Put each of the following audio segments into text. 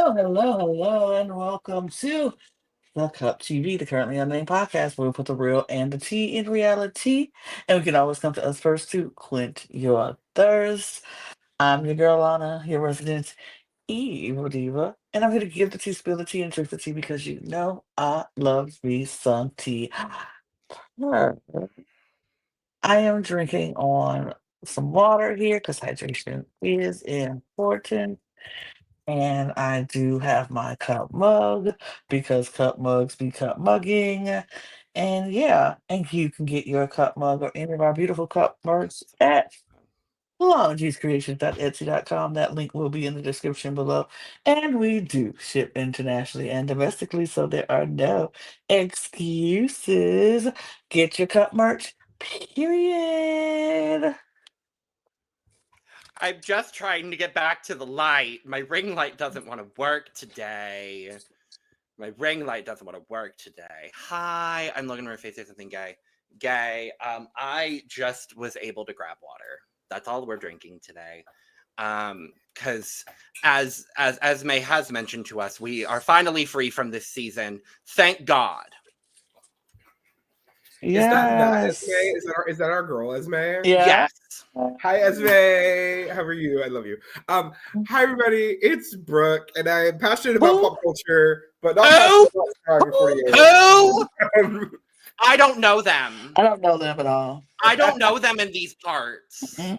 Hello, and welcome to the Cup TV, the Currently Unnamed Podcast, where we put the real and the tea in reality. And we can always come to us first to quench your thirst. I'm your girl, Lana, your resident evil diva, and I'm here to give the tea, spill the tea, and drink the tea because you know I love me some tea. Her- I am drinking on some water here because hydration is important. And I do have my cup mug because cup mugs be cup mugging. And yeah, and you can get your cup mug or any of our beautiful cup mugs at longjeezcreations.etsy.com. That link will be in the description below. And we do ship internationally and domestically, so there are no excuses. Get your cup merch, period. I'm just trying to get back to the light. My ring light doesn't want to work today. Hi, I'm Logan. My face. Say something gay. I just was able to grab water. That's all we're drinking today. Because as May has mentioned to us, we are finally free from this season. Thank God. Is that Yes. Esme? Is that our girl, Esme? Yeah. Yes. Hi, Esme. How are you? I love you. Hi everybody. It's Brooke, and I am passionate about pop culture, but not passionate about Survivor 48. Who? I don't know them. I don't know them at all. I don't know them in these parts. Never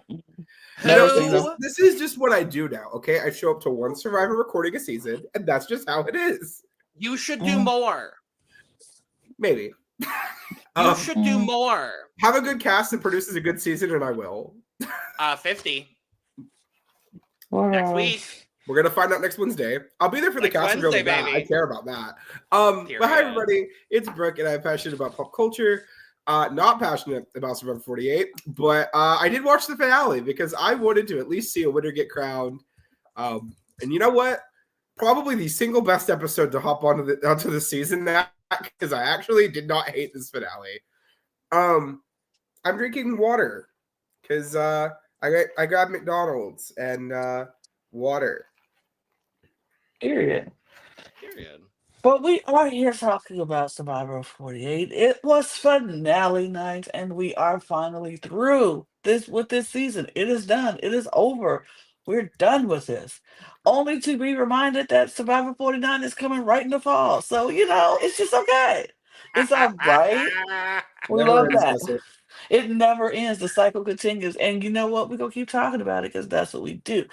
seen them. This is just what I do now. Okay, I show up to one Survivor recording a season, and that's just how it is. You should do more. Maybe. You should do more. Have a good cast that produces a good season, and I will. 50. Wow. Next week. We're gonna find out next Wednesday. I'll be there for the cast and Wednesday, that. baby. I care about that. But hi everybody, it's Brooke, and I'm passionate about pop culture. Not passionate about Survivor 48, but I did watch the finale because I wanted to at least see a winner get crowned. And you know what? Probably the single best episode to hop onto the season now, because I actually did not hate this finale. I'm drinking water because I got McDonald's and water. Period. But we are here talking about Survivor 48. It was finale night, and we are finally through this season. It is done. It is over. We're done with this. Only to be reminded that Survivor 49 is coming right in the fall. So, it's just okay. It's all right. We love that. It never ends. The cycle continues. And you know what? We're going to keep talking about it because that's what we do.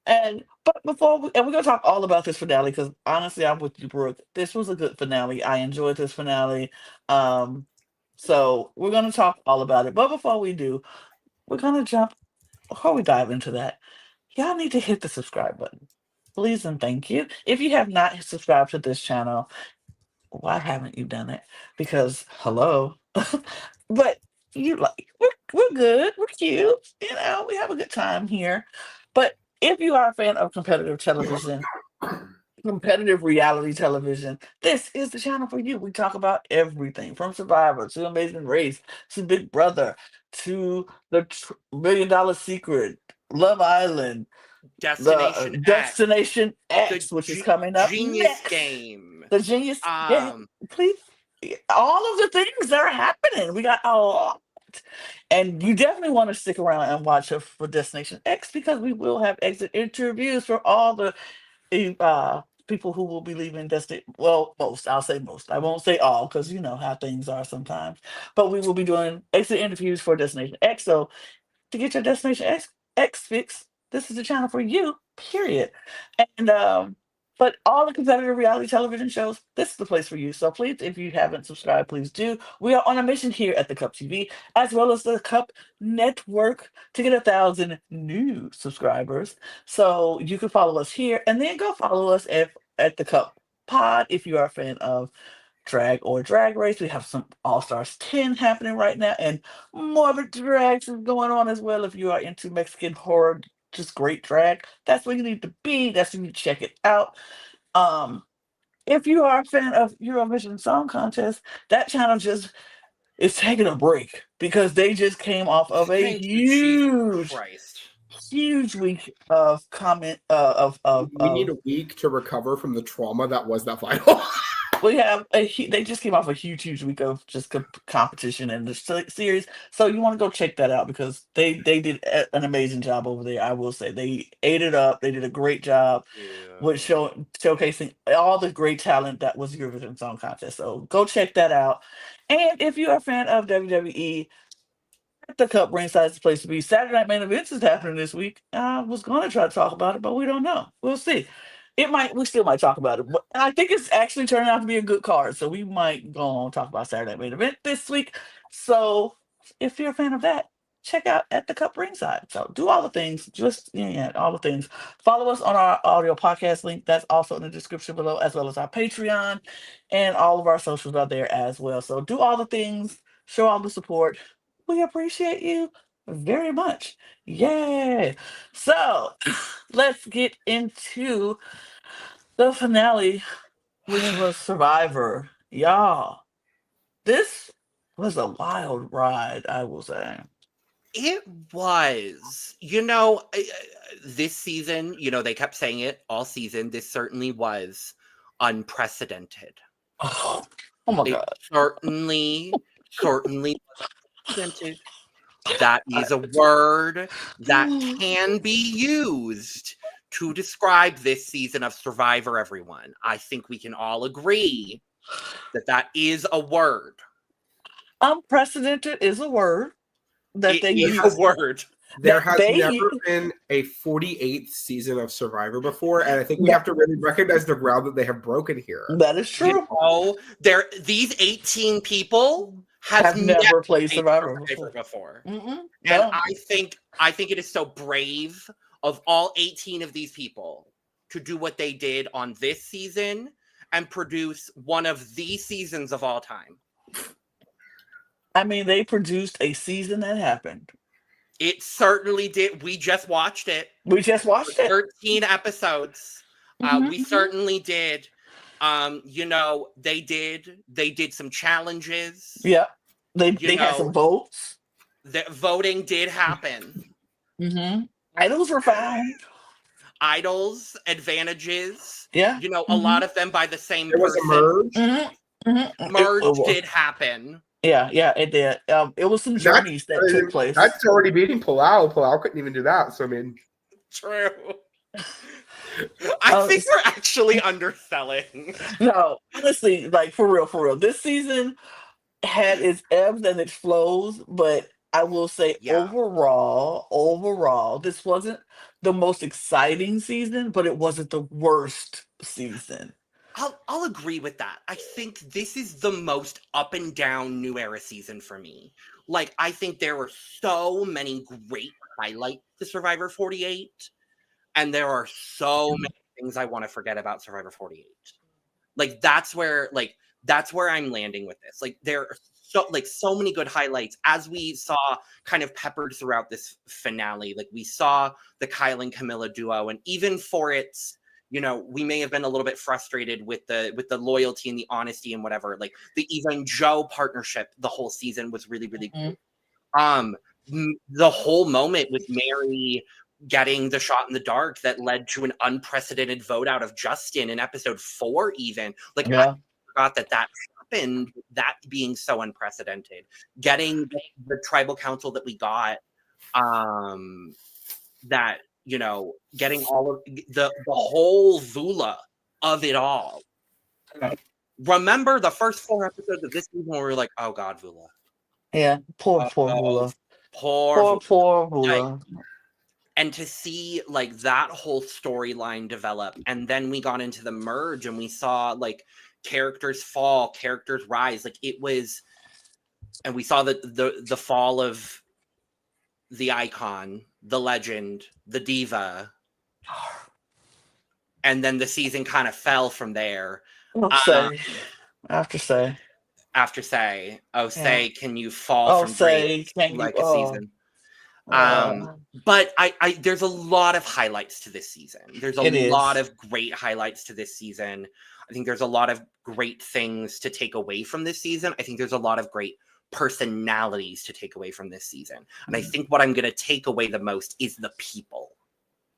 But we're gonna talk all about this finale because honestly, I'm with you, Brooke. This was a good finale. I enjoyed this finale. So we're gonna talk all about it. But before we do, before we dive into that, y'all need to hit the subscribe button. Please and thank you. If you have not subscribed to this channel, why haven't you done it? Because hello. But we're good, we're cute, we have a good time here. But if you are a fan of competitive television, competitive reality television, this is the channel for you. We talk about everything from Survivor to Amazing Race to Big Brother to the Million Dollar Secret, Love Island, Destination X, which is coming up Genius next. Game. The Genius Game. Please, all of the things that are happening. We got a lot. And you definitely want to stick around and watch it for Destination X because we will have exit interviews for all the people who will be leaving Destination. Well, most. I'll say most. I won't say all because you know how things are sometimes. But we will be doing exit interviews for Destination X. So to get your Destination X fix, this is the channel for you, period. And but all the competitive reality television shows, this is the place for you. So please, if you haven't subscribed, please do. We are on a mission here at the Cup TV, as well as the Cup Network, to get 1,000 new subscribers. So you can follow us here, and then go follow us at the Cup Pod if you are a fan of drag or drag race. We have some All Stars 10 happening right now, and more of a drags is going on as well if you are into Mexican horror, just great drag. That's where you need to be. That's where you check it out. If you are a fan of Eurovision Song Contest, that channel just is taking a break because they just came off of a huge huge week of comment We need a week to recover from the trauma that was that final. we have they just came off a huge week of just competition and the series, so you want to go check that out because they did an amazing job over there. I will say they ate it up. They did a great job with showcasing all the great talent that was Eurovision Song Contest. So go check that out. And if you're a fan of WWE, the Cup ringside is the place to be. Saturday Night Main Events is happening this week. I was going to try to talk about it, but we don't know. We'll see. We still might talk about it, but I think it's actually turning out to be a good card. So we might go on and talk about Saturday Night Main Event this week. So if you're a fan of that, check out At the Cup ringside. So do all the things, all the things. Follow us on our audio podcast link. That's also in the description below, as well as our Patreon, and all of our socials are there as well. So do all the things, show all the support. We appreciate you very much. Yay. So let's get into the finale, which was Survivor. Y'all, this was a wild ride, I will say. It was. This season, they kept saying it all season. This certainly was unprecedented. Oh my God. Certainly unprecedented. That is a word that can be used to describe this season of Survivor, everyone. I think we can all agree that is a word. Unprecedented is a word that they use. A word. There has never been a 48th season of Survivor before, and I think we have to really recognize the ground that they have broken here. That is true. These 18 people have never played Survivor before. Mm-mm. And I think it is so brave of all 18 of these people to do what they did on this season and produce one of the seasons of all time. I mean, they produced a season that happened. It certainly did. We just watched it. 13 episodes. We certainly did. They did some challenges. Yeah. They had some votes. The voting did happen. Mm-hmm. Idols were found. Idols, advantages. Yeah. A lot of them by the same person. There was a merge. Mm-hmm. Mm-hmm. Merge did happen. Yeah, it did. It was some journeys that took place. That's already beating Palau. Palau couldn't even do that. So, I mean. True. I think we're actually underselling. No, honestly, like for real. This season had its ebbs and its flows, but I will say overall, this wasn't the most exciting season, but it wasn't the worst season. I'll agree with that. I think this is the most up and down New Era season for me. Like, I think there were so many great highlights to Survivor 48, and there are so many things I want to forget about Survivor 48. Like, that's where I'm landing with this. Like, there are so many good highlights, as we saw kind of peppered throughout this finale. Like, we saw the Kyle and Camilla duo, and even for its, we may have been a little bit frustrated with the loyalty and the honesty and whatever. Like, the Eva and Joe partnership, the whole season was really, really good. The whole moment with Mary getting the shot in the dark that led to an unprecedented vote out of Justin in episode 4, even. Like, I forgot that happened, that being so unprecedented. Getting the tribal council that we got, getting all of the whole Vula of it all. Remember the first 4 episodes of this season where we were like, oh God, Vula. Yeah, poor Vula. Poor Vula. And to see like that whole storyline develop, and then we got into the merge and we saw like characters fall, characters rise. Like, it was, and we saw the fall of the icon, the legend, the diva, and then the season kind of fell from there. After say, can you fall from grace like a season? But I there's a lot of highlights to this season. There's a lot of great highlights to this season. I think there's a lot of great things to take away from this season. I think there's a lot of great personalities to take away from this season. And I think what I'm going to take away the most is the people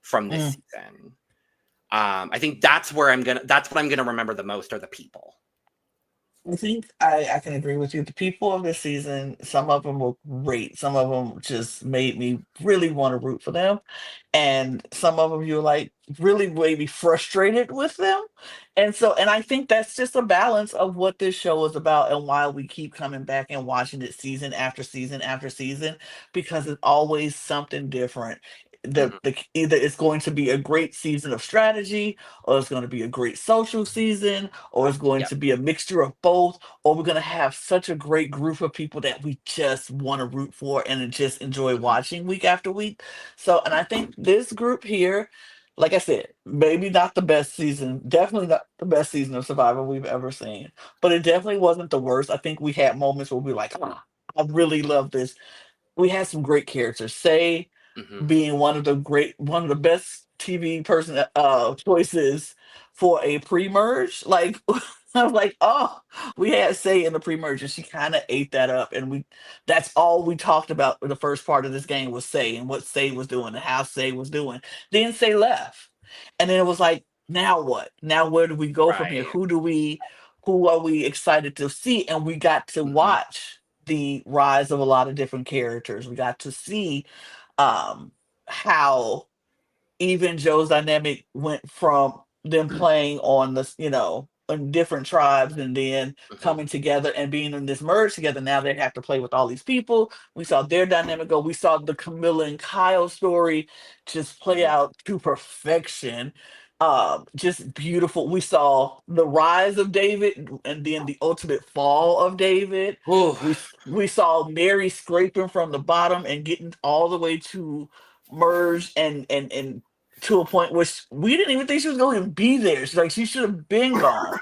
from this season. I think that's what I'm going to remember the most are the people. I think I can agree with you. The people of this season, some of them were great. Some of them just made me really want to root for them. And some of them you're like really made me frustrated with them. And I think that's just a balance of what this show is about and why we keep coming back and watching it season after season after season, because it's always something different. Either it's going to be a great season of strategy, or it's going to be a great social season, or it's going to be a mixture of both, or we're going to have such a great group of people that we just want to root for and just enjoy watching week after week. So, and I think this group here, like I said, maybe not the best season, definitely not the best season of Survivor we've ever seen, but it definitely wasn't the worst. I think we had moments where we were like, I really love this. We had some great characters. Being one of the best TV person choices for a pre-merge. Like I was like, oh, we had Say in the pre-merge, and she kind of ate that up. And that's all we talked about in the first part of this game was Say and what Say was doing and how Say was doing. Then Say left. And then it was like, now what? Now where do we go from here? Who are we excited to see? And we got to watch the rise of a lot of different characters. We got to see how even Joe's dynamic went from them playing on the, in different tribes and then coming together and being in this merge together. Now they have to play with all these people. We saw their dynamic go. We saw the Camilla and Kyle story just play out to perfection. Just beautiful. We saw the rise of David and then the ultimate fall of David. We saw Mary scraping from the bottom and getting all the way to merge and to a point where we didn't even think she was going to be there. She's like, she should have been gone,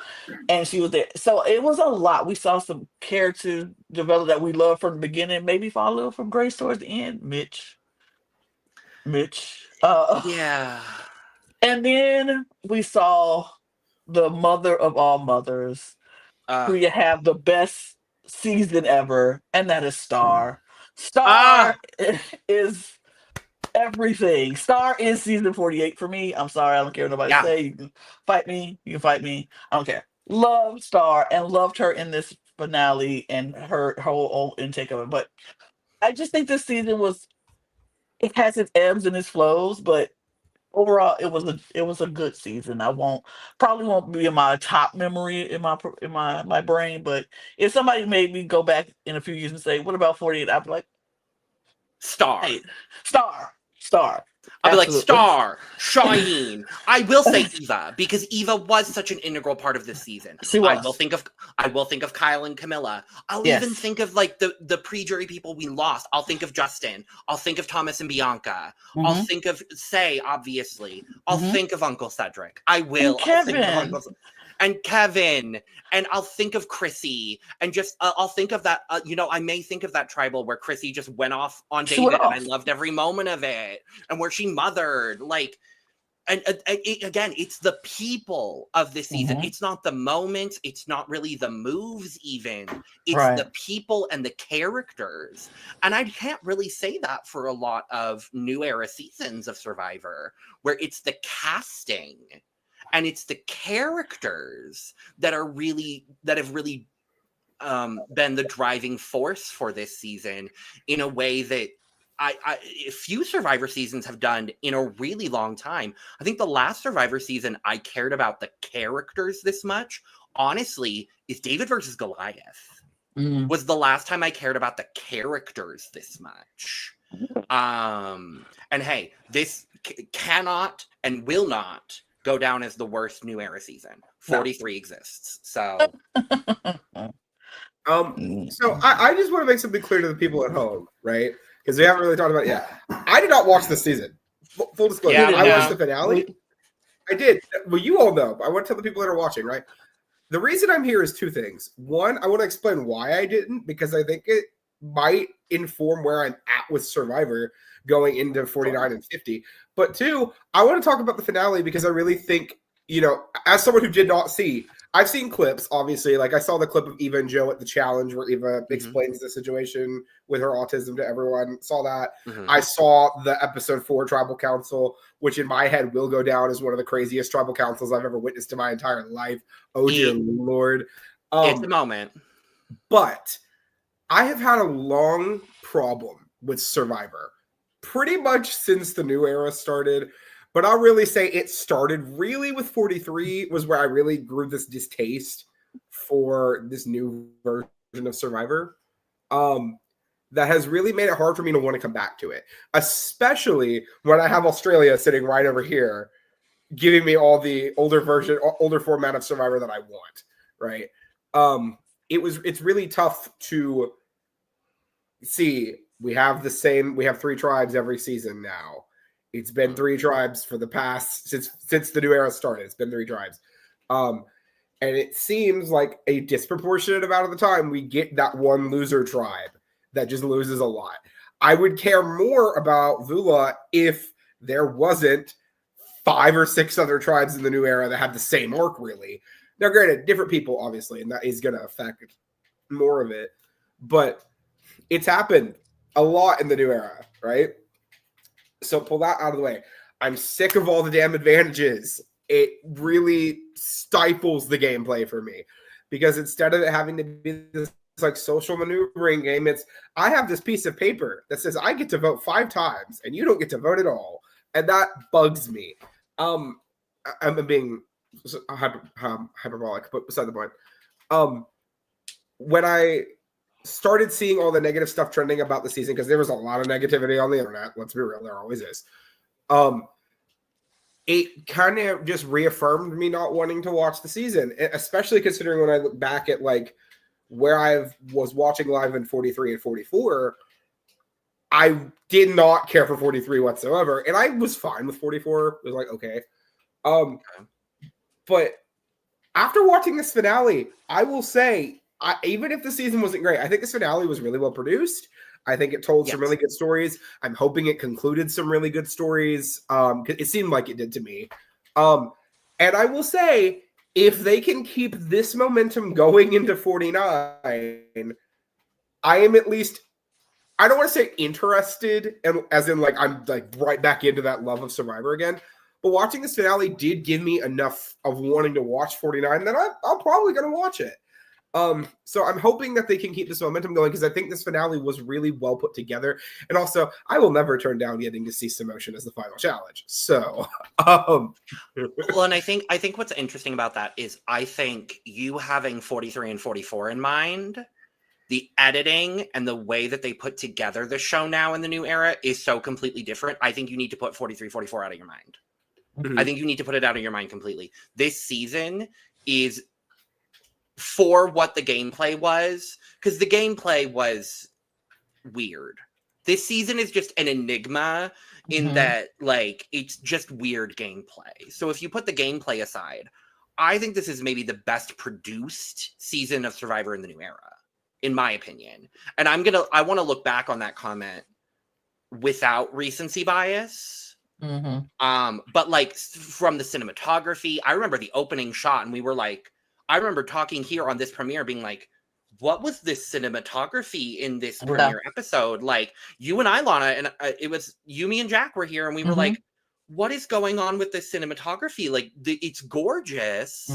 and she was there. So it was a lot. We saw some characters develop that we loved from the beginning, maybe fall a little from grace towards the end. Mitch. Yeah. And then we saw the mother of all mothers, who you have the best season ever, and that is Star. Star is everything. Star is season 48 for me. I'm sorry, I don't care what nobody say. You can fight me. I don't care. Love Star and loved her in this finale and her whole intake of it. But I just think this season it has its ebbs and its flows, but overall it was a good season. Probably won't be in my top memory in my brain, but if somebody made me go back in a few years and say, what about 48? I'd be like, Star. Hey, Star. I'll be like, Star, Shaheen. I will say Eva, because Eva was such an integral part of this season. She was. I will think of Kyle and Camilla. I'll even think of like the pre-jury people we lost. I'll think of Justin. I'll think of Thomas and Bianca. I'll think of Say, obviously. I'll think of Uncle Cedric. I will. And Kevin. I'll think of Uncle and Kevin, and I'll think of Chrissy, and just I'll think of that. I may think of that tribal where Chrissy just went off on David, and I loved every moment of it, and where she mothered, like, and again, it's the people of this season. It's not the moments. It's not really the moves, even. It's the people and the characters, and I can't really say that for a lot of new era seasons of Survivor, where it's the casting. And it's the characters that have really been the driving force for this season in a way that few Survivor seasons have done in a really long time. I think the last Survivor season I cared about the characters this much, honestly, is David versus Goliath. Was the last time I cared about the characters this much. And hey, this cannot and will not go down as the worst new era season. 43 exists. So so I just want to make something clear to the people at home, right? Because we haven't really talked about it yet. I did not watch this season. Full disclosure. I watched the finale. I did. Well, you all know. I want to tell the people that are watching, right? The reason I'm here is two things. One, I want to explain why I didn't, because I think it might inform where I'm at with Survivor going into 49 and 50. But two, I want to talk about the finale because I really think, as someone who did not see, I've seen clips, obviously. Like, I saw the clip of Eva and Joe at the challenge where Eva explains the situation with her autism to everyone. Saw that. I saw the episode 4 Tribal Council, which in my head will go down as one of the craziest tribal councils I've ever witnessed in my entire life. Oh, dear Lord. It's a moment. But I have had a long problem with Survivor, pretty much since the new era started. But I'll really say it started really with 43 was where I really grew this distaste for this new version of Survivor. That has really made it hard for me to want to come back to it, especially when I have Australia sitting right over here, giving me all the older format of Survivor that I want. Right? It's really tough to see. We have 3 tribes every season now. It's been 3 tribes for the past since the new era started. It's been 3 tribes. And it seems like a disproportionate amount of the time we get that one loser tribe that just loses a lot. I would care more about Vula if there wasn't 5 or 6 other tribes in the new era that have the same arc, really. Now, granted, different people, obviously, and that is going to affect more of it. But it's happened a lot in the new era, right? So pull that out of the way. I'm sick of all the damn advantages. It really stifles the gameplay for me because instead of it having to be this like social maneuvering game, it's I have this piece of paper that says I get to vote 5 times and you don't get to vote at all, and that bugs me. I'm being hyperbolic, but beside the point. When I started seeing all the negative stuff trending about the season, because there was a lot of negativity on the internet, let's be real, there always is. It kind of just reaffirmed me not wanting to watch the season, especially considering when I look back at like where I was watching live in 43 and 44, I did not care for 43 whatsoever, and I was fine with 44. It was like, okay. But after watching this finale, I will say, even if the season wasn't great, I think this finale was really well produced. I think it told some really good stories. I'm hoping it concluded some really good stories. It seemed like it did to me. And I will say, if they can keep this momentum going into 49, I am at least, I don't want to say interested, and as in like I'm like right back into that love of Survivor again. But watching this finale did give me enough of wanting to watch 49 that I'm probably going to watch it. So I'm hoping that they can keep this momentum going because I think this finale was really well put together. And also, I will never turn down getting to see Samotion as the final challenge. So, well, and I think what's interesting about that is I think you having 43 and 44 in mind, the editing and the way that they put together the show now in the new era is so completely different. I think you need to put 43, 44 out of your mind. I think you need to put it out of your mind completely. This season is for what the gameplay was, because the gameplay was weird. This season is just an enigma in that, like, it's just weird gameplay. So if you put the gameplay aside, I think this is maybe the best produced season of Survivor in the new era, in my opinion. And I want to look back on that comment without recency bias. But like from the cinematography, I remember the opening shot and we were like, I remember talking here on this premiere being like, what was this cinematography in this premiere episode? Like you and I, Lana, and it was you, me, and Jack were here and we were like, what is going on with this cinematography? Like it's gorgeous.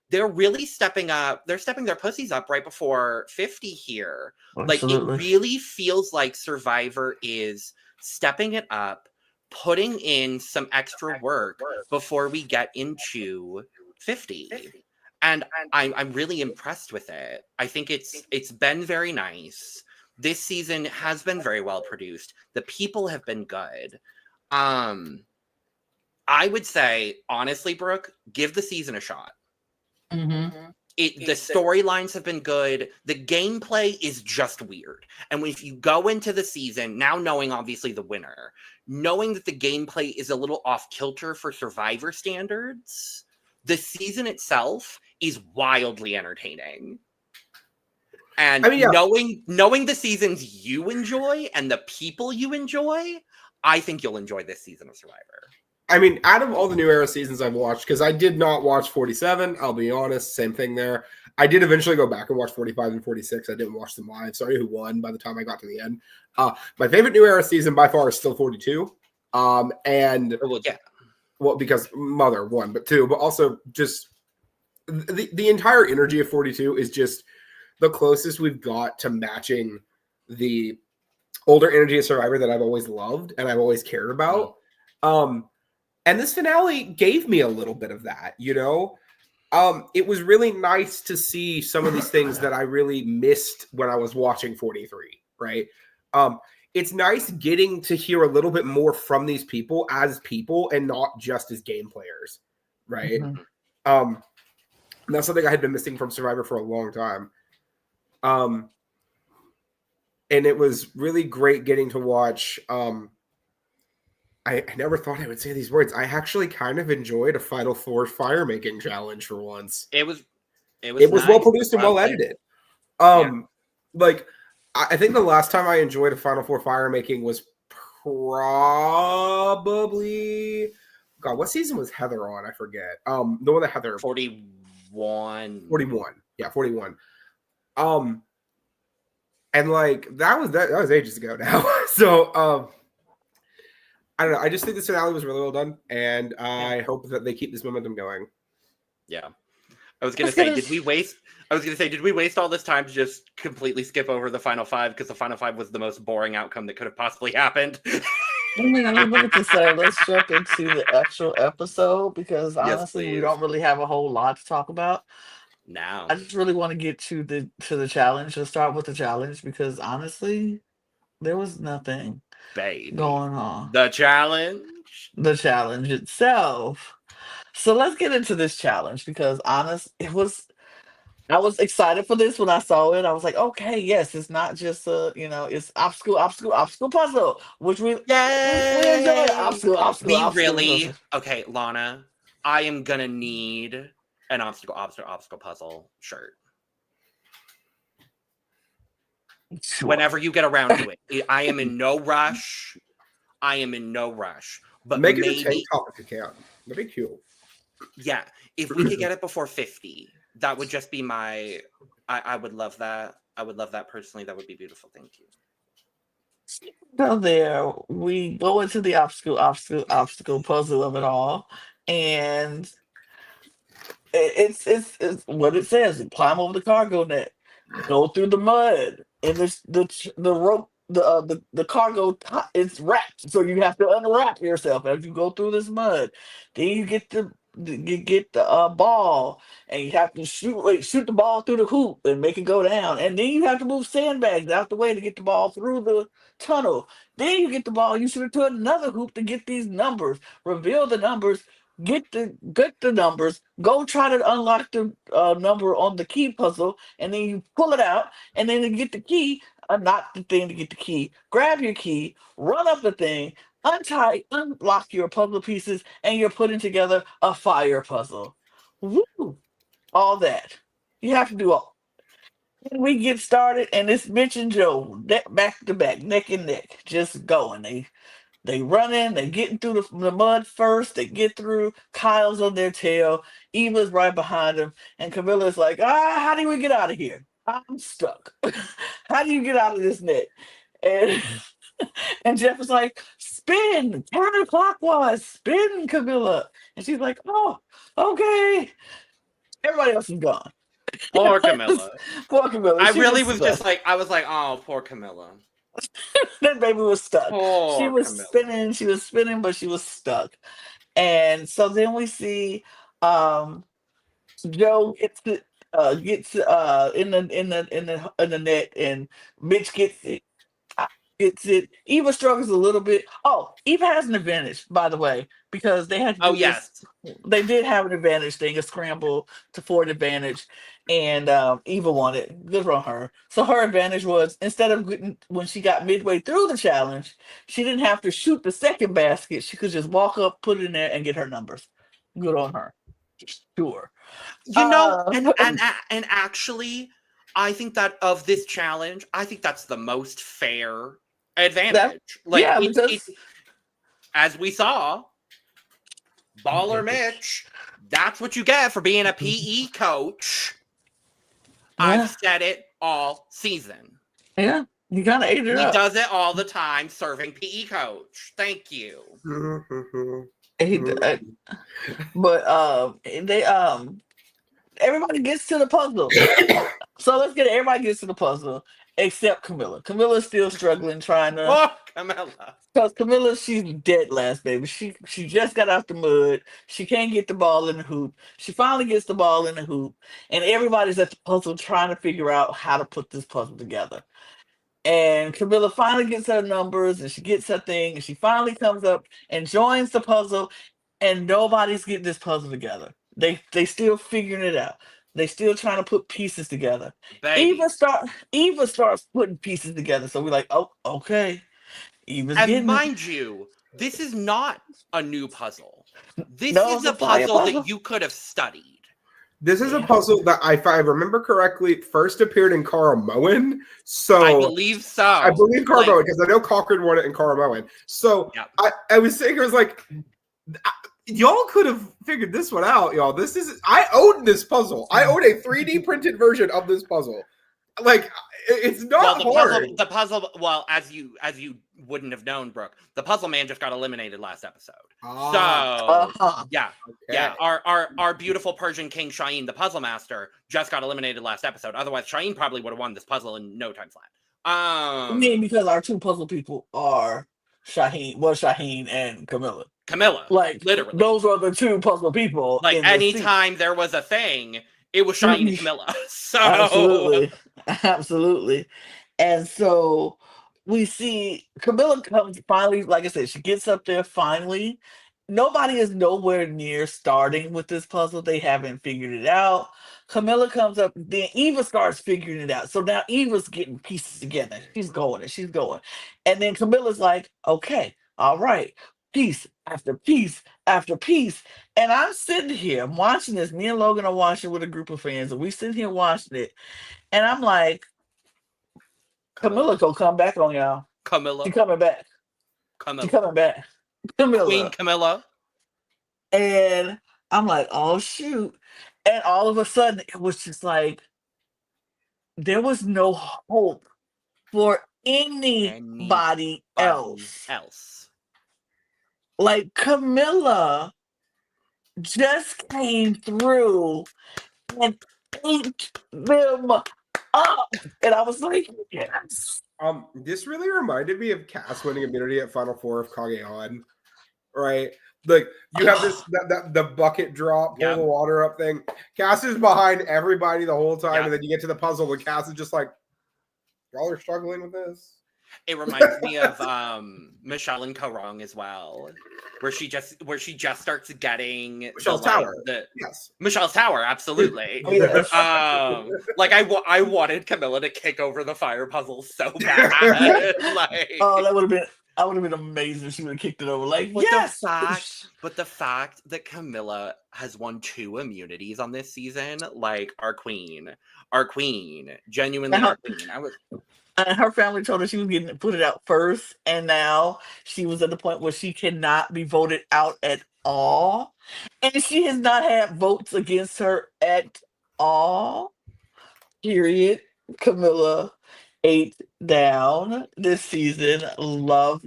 They're really stepping up. They're stepping their pussies up right before 50 here. Absolutely. Like it really feels like Survivor is stepping it up, putting in some extra work before we get into 50. And I'm really impressed with it. I think it's been very nice. This season has been very well produced. The people have been good. I would say, honestly, Brooke, give the season a shot. The storylines have been good. The gameplay is just weird. And if you go into the season, now knowing obviously the winner, knowing that the gameplay is a little off kilter for Survivor standards, the season itself is wildly entertaining. And knowing the seasons you enjoy and the people you enjoy, I think you'll enjoy this season of Survivor. I mean, out of all the New Era seasons I've watched, because I did not watch 47, I'll be honest, same thing there. I did eventually go back and watch 45 and 46. I didn't watch them live. Sorry who won by the time I got to the end. My favorite New Era season by far is still 42. Because Mother, one, but two, but also just the entire energy of 42 is just the closest we've got to matching the older energy of Survivor that I've always loved and I've always cared about. And this finale gave me a little bit of that, you know? It was really nice to see some of these things that I really missed when I was watching 43, right? It's nice getting to hear a little bit more from these people as people and not just as game players, right? And that's something I had been missing from Survivor for a long time. And it was really great getting to watch. I never thought I would say these words. I actually kind of enjoyed a Final Four fire making challenge for once. It was nice. Well produced and well edited. Like I think the last time I enjoyed a Final Four fire making was probably what season was Heather on? I forget. The one that Heather 41. 41. Yeah, 41. And like that was ages ago now. So I don't know. I just think this finale was really well done, and I hope that they keep this momentum going. Yeah, I was gonna say, did we waste all this time to just completely skip over the final five because the final five was the most boring outcome that could have possibly happened? I mean, I was to say, let's jump into the actual episode because honestly, we don't really have a whole lot to talk about. Now, I just really want to get to the challenge. Let's start with the challenge because honestly, there was nothing going on. The challenge itself. So let's get into this challenge because I was excited for this when I saw it. I was like, okay, yes, it's not just it's obstacle puzzle, which we enjoy obstacle really puzzle. Okay, Lana, I am gonna need an obstacle puzzle shirt. Sure. Whenever you get around to it. I am in no rush. But make it a tank top if you can. That'd be cool. Yeah. If we could get it before 50, that would just be I would love that. I would love that personally. That would be beautiful. Thank you. So there we go into the obstacle puzzle of it all. And it's what it says. Climb over the cargo net. Go through the mud, and the rope, the cargo is wrapped, so you have to unwrap yourself as you go through this mud. Then you get the ball, and you have to shoot the ball through the hoop and make it go down, and then you have to move sandbags out the way to get the ball through the tunnel. Then you get the ball, you shoot it to another hoop to get these numbers, reveal the numbers. Get the numbers. Go try to unlock the number on the key puzzle, and then you pull it out, and then to get the key, not the thing to get the key. Grab your key, run up the thing, unlock your puzzle pieces, and you're putting together a fire puzzle. Woo! All that you have to do all. And we get started, and it's Mitch and Joe back to back, neck and neck, just going. They run in, they getting through the mud first, they get through, Kyle's on their tail, Eva's right behind him, and Camilla's like, how do we get out of here? I'm stuck. How do you get out of this net? And and Jeff is like, spin, counterclockwise, spin, Camilla. And she's like, oh, okay. Everybody else is gone. Poor Camilla. Poor Camilla. I really was just like, oh, poor Camilla. That baby was stuck. Poor she was spinning, but she was stuck. And so then we see Joe gets in the net, and Mitch gets it. Eva struggles a little bit. Oh, Eva has an advantage, by the way, because they had to do this. They did have an advantage thing, a scramble to forward advantage, and Eva won it. Good on her. So her advantage was, instead of when she got midway through the challenge, she didn't have to shoot the second basket. She could just walk up, put it in there, and get her numbers. Good on her. Sure. And actually, I think that of this challenge, I think that's the most fair advantage. Because as we saw, Baller Mitch. That's what you get for being a PE coach. Yeah. I've said it all season. Yeah, you gotta ate it up. He does it all the time, serving PE coach. Thank you. But everybody gets to the puzzle. So let's get it. Everybody gets to the puzzle except Camilla. Camilla's still struggling, trying to. Oh, Camilla. Because Camilla, she's dead last, baby. She just got out the mud. She can't get the ball in the hoop. She finally gets the ball in the hoop, and everybody's at the puzzle trying to figure out how to put this puzzle together. And Camilla finally gets her numbers, and she gets her thing, and she finally comes up and joins the puzzle, and nobody's getting this puzzle together. They still figuring it out. They still trying to put pieces together. Eva starts putting pieces together. So we're like, oh, okay. Eva's and mind you, this is not a new puzzle. This is a puzzle that you could have studied. This is a puzzle that, if I remember correctly, first appeared in Carl Moen. So I believe so. I believe Carl Moen, because I know Cochran won it in Carl Moen. So I was saying, I was like, y'all could have figured this one out, y'all. I own this puzzle. I own a 3D printed version of this puzzle. Like, it's not hard. The puzzle. Well, as you wouldn't have known, Brooke, the puzzle man just got eliminated last episode. Yeah. Our beautiful Persian king Shaheen, the puzzle master, just got eliminated last episode. Otherwise, Shaheen probably would have won this puzzle in no time flat. I mean, because our two puzzle people are Shaheen and Camilla. Like, literally, those are the two puzzle people. Like, anytime there was a thing, it was Shaheen and Camilla. So absolutely. And so we see Camilla comes finally, like I said, she gets up there finally. Nobody is nowhere near starting with this puzzle. They haven't figured it out. Camilla comes up, then Eva starts figuring it out. So now Eva's getting pieces together. She's going. And then Camilla's like, okay, all right, piece after piece after piece. And I'm sitting here, I'm watching this. Me and Logan are watching with a group of fans, and we sitting here watching it. And I'm like, Camilla gonna come back on y'all. Camilla. She coming back. She coming back. Camilla. Queen Camilla. And I'm like, oh shoot. And all of a sudden it was just like there was no hope for anybody else. Like, Camilla just came through and ate them up. And I was like, yes. This really reminded me of Cass winning immunity at Final Four of Kage-On, right? Like, you have this the bucket drop, pull the water up thing. Cass is behind everybody the whole time, and then you get to the puzzle, and Cass is just like, y'all are struggling with this. It reminds me of Michelle and Karong as well, where she just starts getting Michelle's Tower. Yes, Michelle's Tower, absolutely. Like, I wanted Camilla to kick over the fire puzzle so bad. Like, oh, that would have been amazing if she would have kicked it over. Like, yes. But the fact that Camilla has won 2 immunities on this season, like, our queen, genuinely our queen. And her family told her she was getting put it out first, and now she was at the point where she cannot be voted out at all. And she has not had votes against her at all. Period. Camilla ate down this season. Love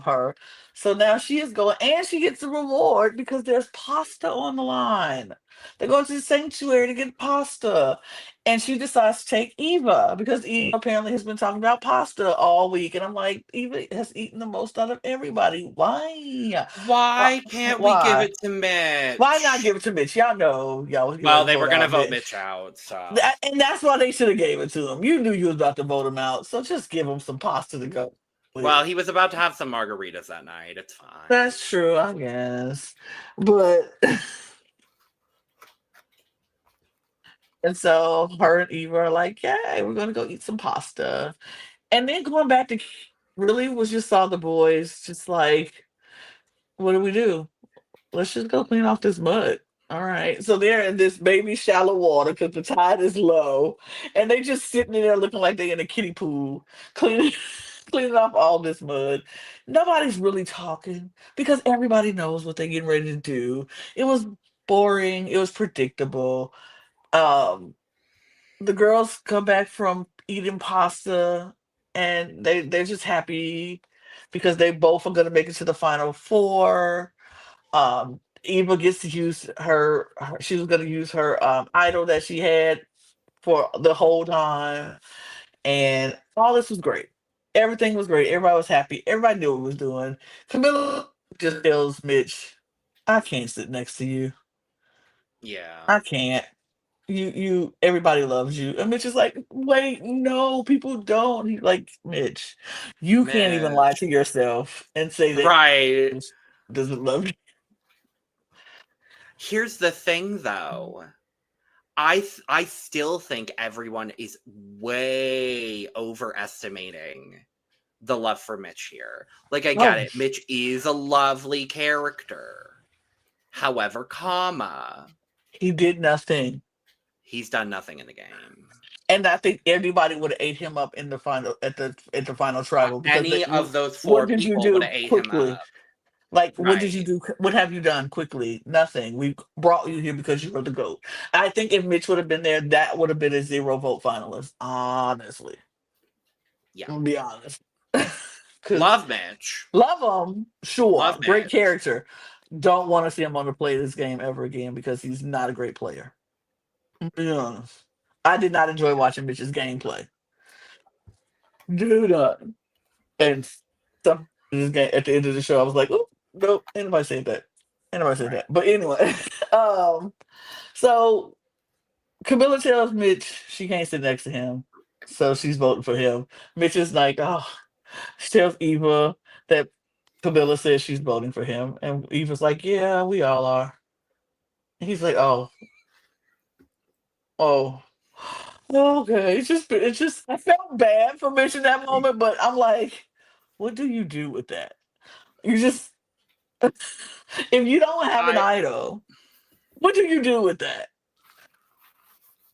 her. So now she is going, and she gets a reward because there's pasta on the line. They're going to the sanctuary to get pasta. And she decides to take Eva because Eva apparently has been talking about pasta all week. And I'm like, Eva has eaten the most out of everybody. Why? Why can't we give it to Mitch? Why not give it to Mitch? Y'all know. Well, they were going to vote Mitch out. So. And that's why they should have gave it to him. You knew you was about to vote him out. So just give him some pasta to go. Well, he was about to have some margaritas that night. It's fine. That's true, I guess. But... And so her and Eva are like, yeah, we're going to go eat some pasta. And then going back to really was just saw the boys just like, what do? Let's just go clean off this mud. All right. So they're in this baby shallow water because the tide is low. And they just sitting in there looking like they're in a kiddie pool cleaning. cleaning off all this mud. Nobody's really talking because everybody knows what they're getting ready to do. It was boring. It was predictable. Um, the girls come back from eating pasta and they're just happy because they both are going to make it to the final four. Eva gets to use she was going to use her idol that she had for the whole time, and all this was great. Everything was great. Everybody was happy. Everybody knew what it was doing. Camilla just tells Mitch, I can't sit next to you. Yeah. I can't. Everybody loves you. And Mitch is like, wait, no, people don't. He's like, Mitch, you can't even lie Mitch. to yourself and say that Right. Mitch doesn't love you. Here's the thing, though. I still think everyone is way overestimating the love for Mitch here. Like, I get it. Mitch is a lovely character. However, he did nothing. He's done nothing in the game. And I think everybody would have ate him up in the final at the final tribal. Any of those four people would have ate him up. Like, what did you do? What have you done quickly? Nothing. We brought you here because you were the GOAT. I think if Mitch would have been there, that would have been a 0 vote finalist. Honestly. Yeah. I'm gonna be honest. Love Mitch. Love him. Sure. Love great Mitch. Character. Don't want to see him on the play this game ever again because he's not a great player. I'm be honest. I did not enjoy watching Mitch's gameplay. Dude, and some at the end of the show, I was like, "Oh, nope, anybody said that? Anybody said that?" But anyway, so Camilla tells Mitch she can't sit next to him, so she's voting for him. Mitch is like, "Oh," she tells Eva that Camilla says she's voting for him, and Eva's like, "Yeah, we all are." And he's like, "Oh, okay." It's just. I felt bad for Mitch in that moment, but I'm like, what do you do with that? You just if you don't have an idol, what do you do with that?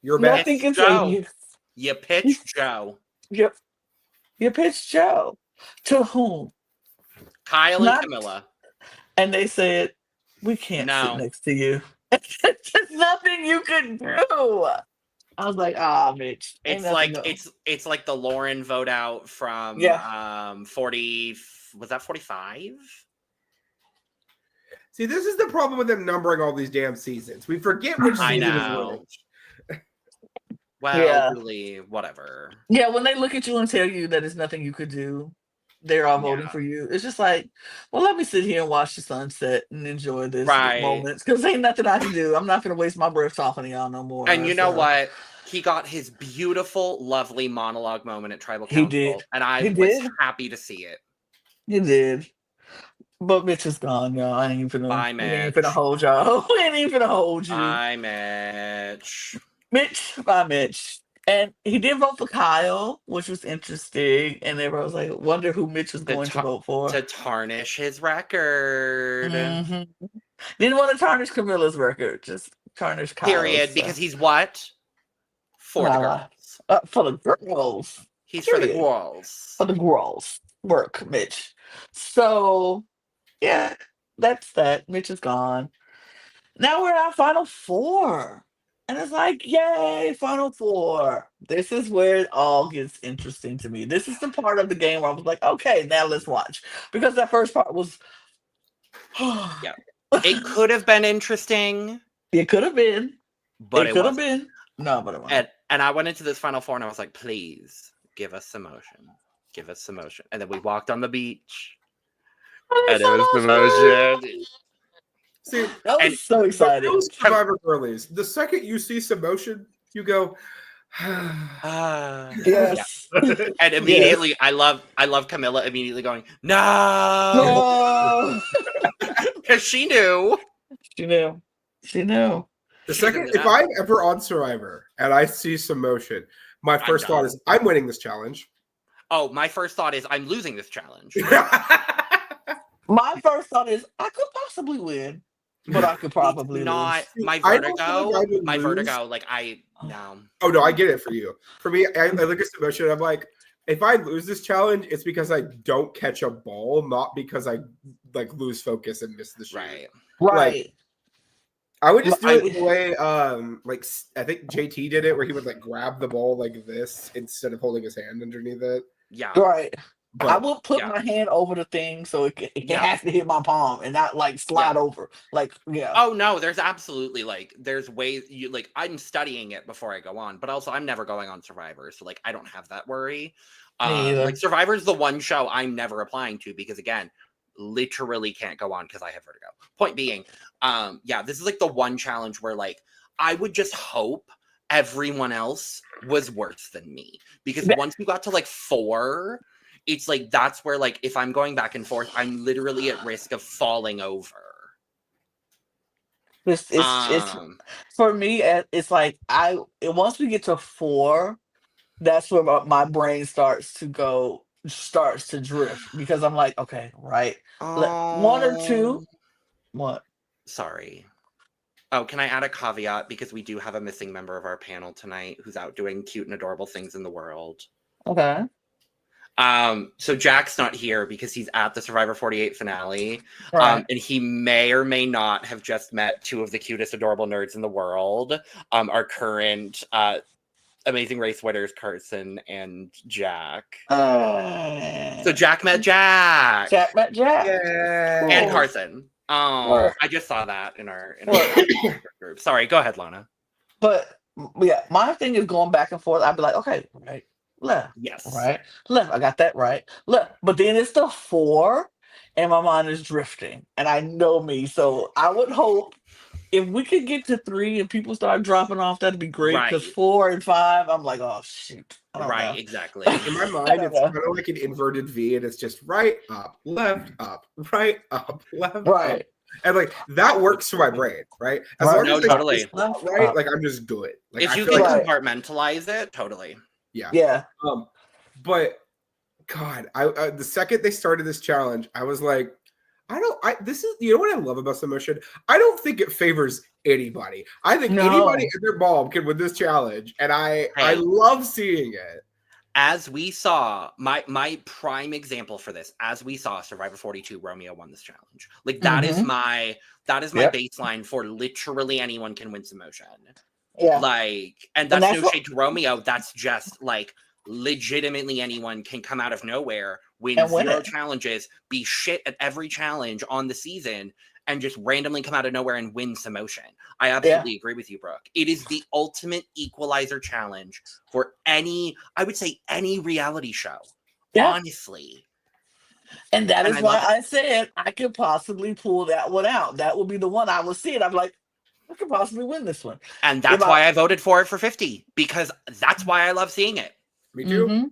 You're back. You pitch Joe. Yep. You pitch Joe. To whom? Kyle and Camilla. And they said, we can't sit next to you. There's nothing you can do. I was like, Mitch. It's like the Lauren vote out from 40. Was that 45? See, this is the problem with them numbering all these damn seasons. We forget which season is which. Well, really, whatever. Yeah, when they look at you and tell you that there's nothing you could do, they're all voting for you. It's just like, well, let me sit here and watch the sunset and enjoy this moment because ain't nothing I can do. I'm not going to waste my breath talking to y'all no more. And you know what? He got his beautiful, lovely monologue moment at Tribal Council. He did. And I was happy to see it. He did. But Mitch is gone, y'all. I ain't even finna hold y'all. We ain't even finna hold you. Bye, Mitch. Bye, Mitch. And he did vote for Kyle, which was interesting. And everyone was like, wonder who Mitch was going to vote for. To tarnish his record. Mm-hmm. Didn't want to tarnish Camilla's record. Just tarnish Kyle's. Period. Because he's what? For the girls. For the girls. He's for the girls. For the girls. Work, Mitch. So, yeah, that's that. Mitch is gone. Now we're at Final Four. And it's like, yay, Final Four. This is where it all gets interesting to me. This is the part of the game where I was like, okay, now let's watch. Because that first part was... yeah. It could have been interesting. It could have been. But it could have been. No, but it wasn't. And I went into this Final Four and I was like, please, give us some motion. Give us some motion. And then we walked on the beach. And it was the motion. See, I was so excited. Survivor girlies. The second you see some motion, you go, yes. Yeah. And immediately, I love Camilla immediately going, no, because she knew. She knew. The second, if I'm ever on Survivor and I see some motion, my first thought is, I'm winning this challenge. Oh, my first thought is, I'm losing this challenge. My first thought is, I could possibly win, but I could probably not lose. my vertigo. Like, I no. Oh no, I get it for you. For me, I look at some motion and I'm like, if I lose this challenge, it's because I don't catch a ball, not because I like lose focus and miss the shoot. Right. Like, I would just do it the way, like I think JT did it, where he would like grab the ball like this instead of holding his hand underneath it. Yeah. Right. But I will put my hand over the thing so it has to hit my palm and not like slide over. Like, Oh no, there's absolutely like there's ways you like I'm studying it before I go on, but also I'm never going on Survivor, so like I don't have that worry. Like Survivor's the one show I'm never applying to because again, literally can't go on because I have vertigo. Point being, this is like the one challenge where like I would just hope everyone else was worse than me because once you got to like 4, it's like that's where like if I'm going back and forth, I'm literally at risk of falling over. It's for me. It's like once we get to 4, that's where my brain starts to drift because I'm like, okay, right, 1 or 2. What? Sorry. Oh, can I add a caveat because we do have a missing member of our panel tonight who's out doing cute and adorable things in the world. Okay. So Jack's not here because he's at the Survivor 48 finale. Right. And he may or may not have just met 2 of the cutest, adorable nerds in the world. Our current Amazing Race winners, Carson and Jack. So Jack met Jack. Jack met Jack. Yay. And Carson. I just saw that in our group. Sorry, go ahead, Lana. But yeah, my thing is going back and forth. I'd be like, okay, right. Left. Yes. Right. Left. I got that right. Left. But then it's the 4 and my mind is drifting. And I know me. So I would hope if we could get to 3 and people start dropping off, that'd be great. Because 4 and 5, I'm like, oh shoot. Right, exactly. In my mind, it's kind of like an inverted V, and it's just right, up, left, right, left. Right. Up. And like that works for my brain, right? As long as totally. Right, like I'm just good. Like, if you can compartmentalize it, totally. Yeah. But God, I the second they started this challenge, I was like, this is, you know what I love about submission? I don't think it favors anybody. I think anybody and their mom can win this challenge, and I love seeing it. As we saw, my prime example for this, as we saw Survivor 42, Romeo won this challenge. Like that is my baseline for literally anyone can win submission. Yeah. Like, and that's no shade to Romeo. That's just like legitimately anyone can come out of nowhere, win 0 challenges, be shit at every challenge on the season, and just randomly come out of nowhere and win some motion. I absolutely agree with you, Brooke. It is the ultimate equalizer challenge for any reality show. Yeah. Honestly. And that is why I said I could possibly pull that one out. That would be the one I would see it. I'm like, I could possibly win this one. And that's why I voted for it for 50, because that's why I love seeing it. Me too. Mm-hmm.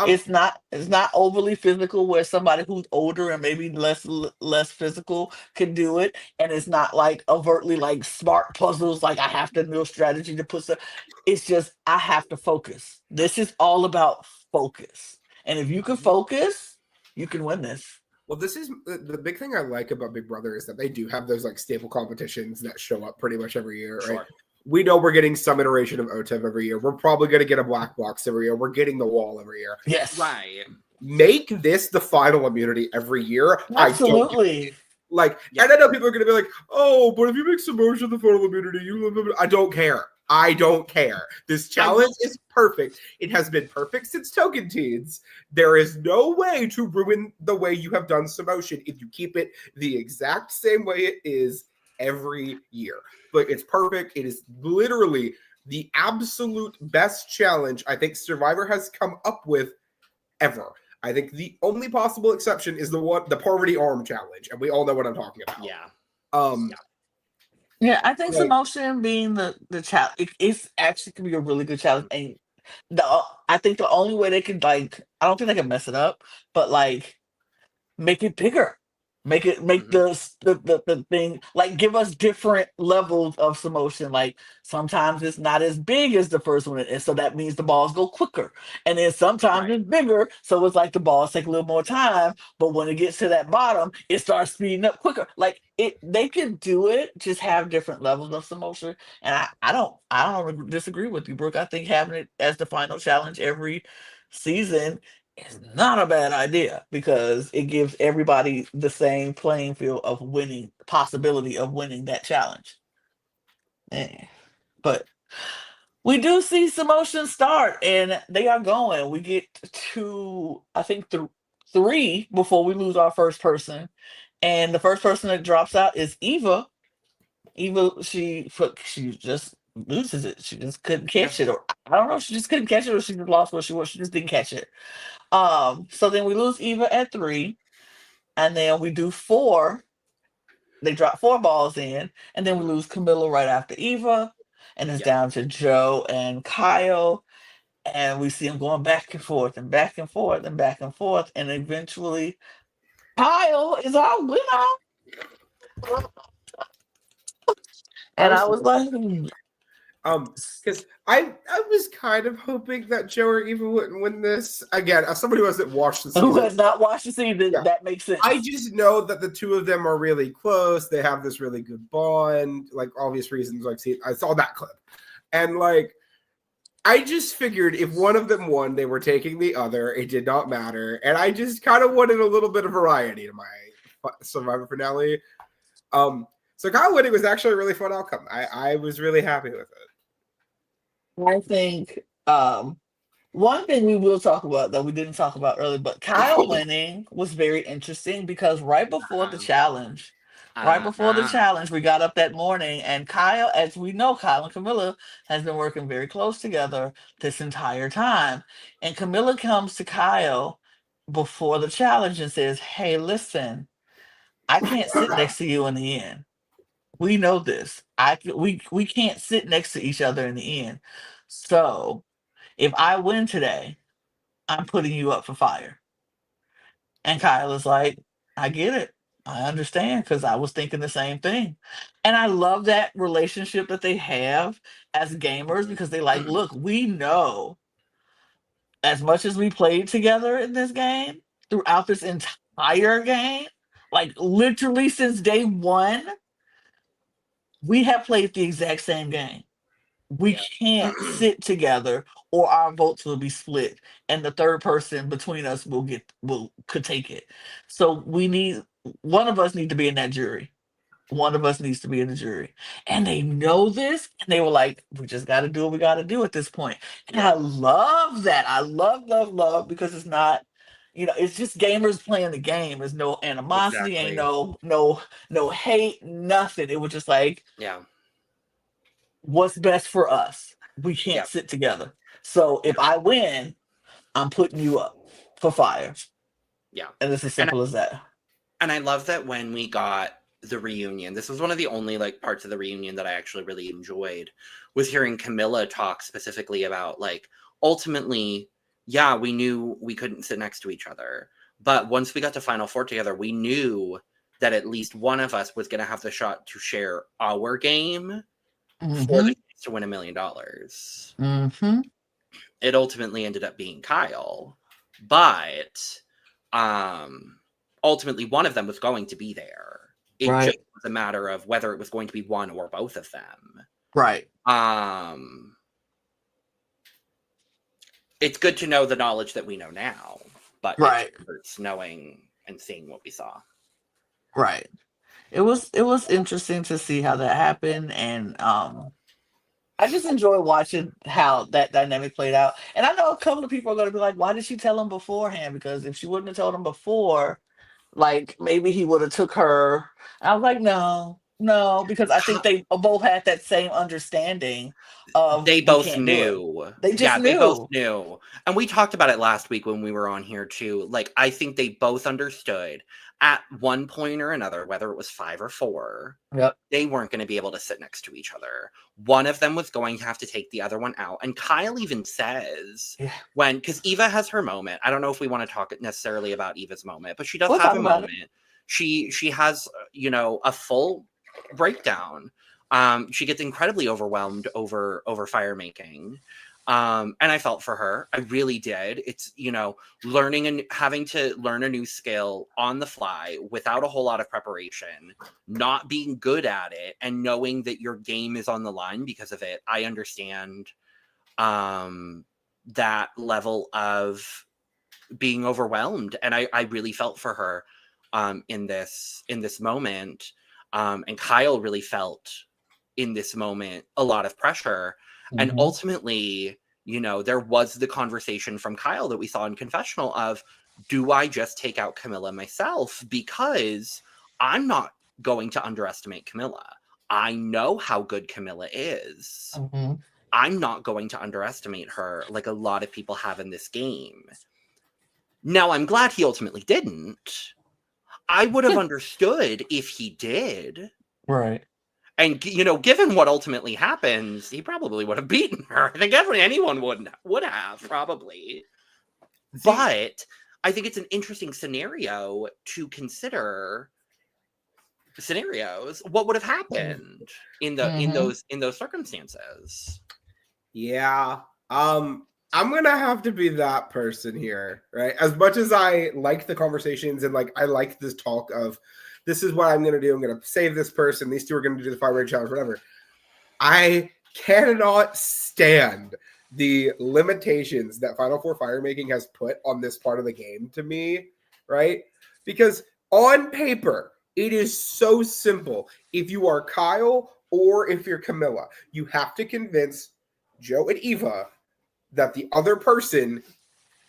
It's not overly physical where somebody who's older and maybe less physical can do it, and it's not like overtly like smart puzzles like I have to know strategy to put stuff. It's just I have to focus. This is all about focus, and if you can focus, you can win this. Well, this is the big thing I like about Big Brother is that they do have those like staple competitions that show up pretty much every year, right? Sure. We know we're getting some iteration of OTEV every year. We're probably going to get a black box every year. We're getting the wall every year. Yes. Right. Make this the final immunity every year. Absolutely. And I know people are going to be like, oh, but if you make submersion the final immunity, I don't care. I don't care. This challenge is perfect. It has been perfect since Token Teens. There is no way to ruin the way you have done Submotion if you keep it the exact same way it is every year. But it's perfect. It is literally the absolute best challenge I think Survivor has come up with ever. I think the only possible exception is the poverty arm challenge, and we all know what I'm talking about. Yeah, I think Submotion being the challenge, it's actually can be a really good challenge. And I think the only way they could I don't think they can mess it up, but make it bigger. Make the thing give us different levels of Submotion. Like sometimes it's not as big as the first one, and so that means the balls go quicker. And then sometimes it's bigger, so it's like the balls take a little more time. But when it gets to that bottom, it starts speeding up quicker. They could do it, just have different levels of Submotion. And I don't disagree with you, Brooke. I think having it as the final challenge every season is not a bad idea because it gives everybody the same playing field of winning, possibility of winning that challenge. But we do see some motion start, and they are going. We get to, I think, three before we lose our first person. And the first person that drops out is Eva. Eva, she just loses it. She just couldn't catch it, or I don't know. She just couldn't catch it, or she just lost what she was. She just didn't catch it. So then we lose Eva at 3, and then we do 4. They drop 4 balls in, and then we lose Camilla right after Eva, and it's down to Joe and Kyle, and we see them going back and forth and back and forth and back and forth, and eventually Kyle is our winner. And I was like, because I was kind of hoping that Joe or Eva wouldn't win this. Again, as somebody who hasn't watched the season, who has not watched the season, that makes sense. I just know that the two of them are really close. They have this really good bond, like obvious reasons. I saw that clip, and like I just figured if one of them won, they were taking the other. It did not matter, and I just kind of wanted a little bit of variety to my Survivor finale. So Kyle winning was actually a really fun outcome. I was really happy with it. I think one thing we will talk about that we didn't talk about earlier, but Kyle winning was very interesting because right before the challenge, we got up that morning, and Kyle, as we know, Kyle and Camilla has been working very close together this entire time. And Camilla comes to Kyle before the challenge and says, "Hey, listen, I can't sit next to you in the end. We know this. We can't sit next to each other in the end. So if I win today, I'm putting you up for fire." And Kyle is like, "I get it. I understand because I was thinking the same thing." And I love that relationship that they have as gamers because they like, look, we know as much as we played together in this game throughout this entire game, like literally since day 1, we have played the exact same game. We can't sit together or our votes will be split and the third person between us could take it. So one of us need to be in that jury. One of us needs to be in the jury. And they know this and they were like, we just got to do what we got to do at this point. And I love that. I love because it's not, it's just gamers playing the game. There's no animosity, ain't no hate, nothing. It was just like, what's best for us. We can't sit together. So if I win, I'm putting you up for fire. Yeah. And it's as simple as that. And I love that when we got the reunion, this was one of the only like parts of the reunion that I actually really enjoyed, was hearing Camilla talk specifically about like, ultimately, we knew we couldn't sit next to each other. But once we got to Final Four together, we knew that at least one of us was going to have the shot to share our game for the chance to win $1 million. It ultimately ended up being Kyle, but ultimately one of them was going to be there. It just was a matter of whether it was going to be one or both of them. Right. It's good to know the knowledge that we know now, but it hurts knowing and seeing what we saw. Right. It was interesting to see how that happened, and I just enjoy watching how that dynamic played out. And I know a couple of people are going to be like, "Why did she tell him beforehand?" Because if she wouldn't have told him before, like maybe he would have took her. I was like, no, because I think they both had that same understanding of they both knew. They just knew. They both knew. And we talked about it last week when we were on here too. Like, I think they both understood at one point or another, whether it was 5 or 4, they weren't going to be able to sit next to each other. One of them was going to have to take the other one out. And Kyle even says because Eva has her moment. I don't know if we want to talk necessarily about Eva's moment, but she does have a moment. She has, a full breakdown. She gets incredibly overwhelmed over fire making. And I felt for her. I really did. It's, learning and having to learn a new skill on the fly without a whole lot of preparation, not being good at it, and knowing that your game is on the line because of it. I understand that level of being overwhelmed. And I really felt for her in this moment. And Kyle really felt in this moment a lot of pressure. And ultimately, you know, there was the conversation from Kyle that we saw in confessional of, do I just take out Camilla myself? Because I'm not going to underestimate Camilla. I know how good Camilla is. I'm not going to underestimate her like a lot of people have in this game. Now, I'm glad he ultimately didn't. I would have understood if he did. Right. And, you know, given what ultimately happens, he probably would have beaten her. I think anyone would have, probably. But I think it's an interesting scenario to consider scenarios. What would have happened in those circumstances? Yeah. I'm gonna have to be that person here, right? As much as I like the conversations and like I like this talk of, this is what I'm gonna do. I'm gonna save this person. These two are gonna do the fire challenge, whatever. I cannot stand the limitations that Final Four fire making has put on this part of the game to me, right? Because on paper, it is so simple. If you are Kyle or if you're Camilla, you have to convince Joe and Eva that the other person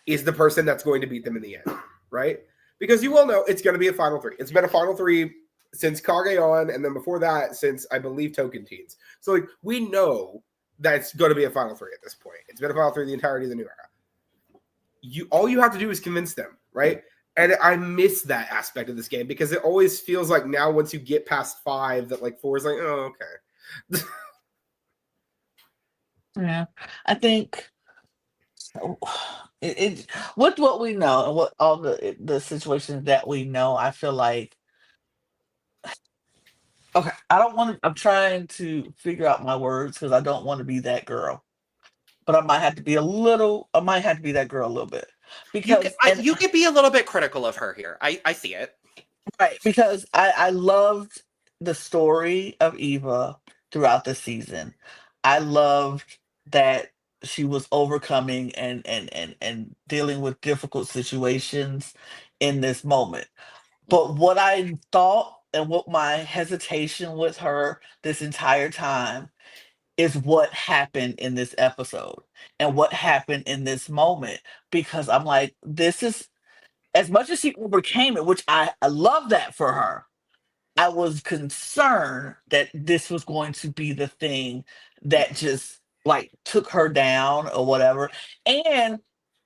is the person that's going to beat them in the end, right? Because you all know it's going to be a Final Three. It's been a Final Three since Kage on, and then before that, since I believe Token Teens. So like we know that it's going to be a Final Three at this point. It's been a Final Three the entirety of the new era. All you have to do is convince them, right? And I miss that aspect of this game because it always feels like now once you get past 5, that like 4 is like, oh, okay. Yeah, I think with what we know and what all the situations that we know, I feel like, okay, I'm trying to figure out my words because I don't want to be that girl, but I might have to be that girl a little bit because you could be a little bit critical of her here. I see it. Right, because I loved the story of Eva throughout the season. I loved that she was overcoming and dealing with difficult situations in this moment. But what I thought and what my hesitation with her this entire time is what happened in this episode and what happened in this moment. Because I'm like, this is, as much as she overcame it, which I love that for her, I was concerned that this was going to be the thing that just like took her down or whatever. And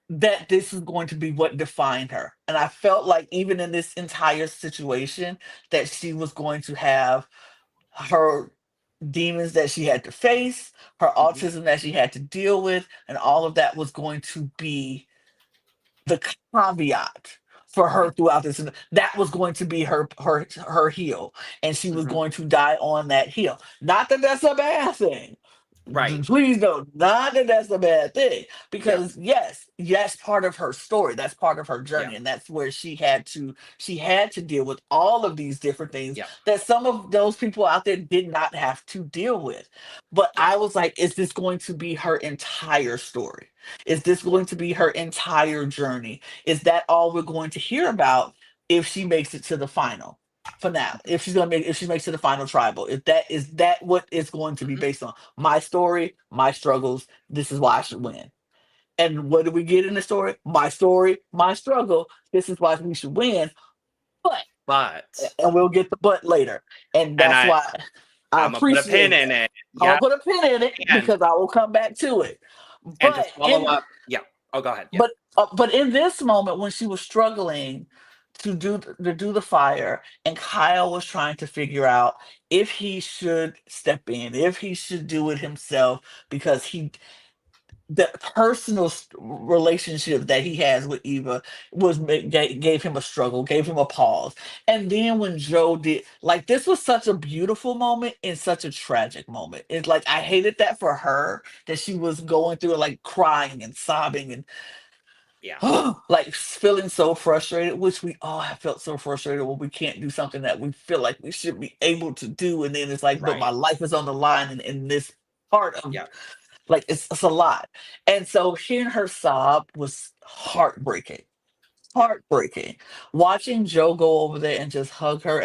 that this is going to be what defined her. And I felt like even in this entire situation that she was going to have her demons that she had to face, her autism that she had to deal with, and all of that was going to be the caveat for her throughout this. That was going to be her heel, and she was going to die on that heel. Not that that's a bad thing. Right. Please don't. Not that that's a bad thing. Because yes, part of her story. That's part of her journey. And that's where she had to deal with all of these different things that some of those people out there did not have to deal with. But I was like, is this going to be her entire story? Is this going to be her entire journey? Is that all we're going to hear about if she makes it to the final finale? If she makes it to the final tribal, is that what it's going to be based on? My story, my struggles. This is why I should win. And what do we get in the story? My story, my struggle. This is why we should win. But and we'll get the but later. And that's why I I'm gonna put a pin in it. I'll put a pin in it because I will come back to it. And to follow up, go ahead. Yeah. But in this moment when she was struggling to do the fire, and Kyle was trying to figure out if he should step in, if he should do it himself, because the personal relationship that he has with Eva gave him a struggle, gave him a pause. And then when Joe did, like, this was such a beautiful moment and such a tragic moment. It's like I hated that for her, that she was going through it, like crying and sobbing and like feeling so frustrated, which we all have felt so frustrated when we can't do something that we feel like we should be able to do, and then it's like, but my life is on the line in this part of Like it's a lot. And so hearing her sob was heartbreaking. Heartbreaking. Watching Joe go over there and just hug her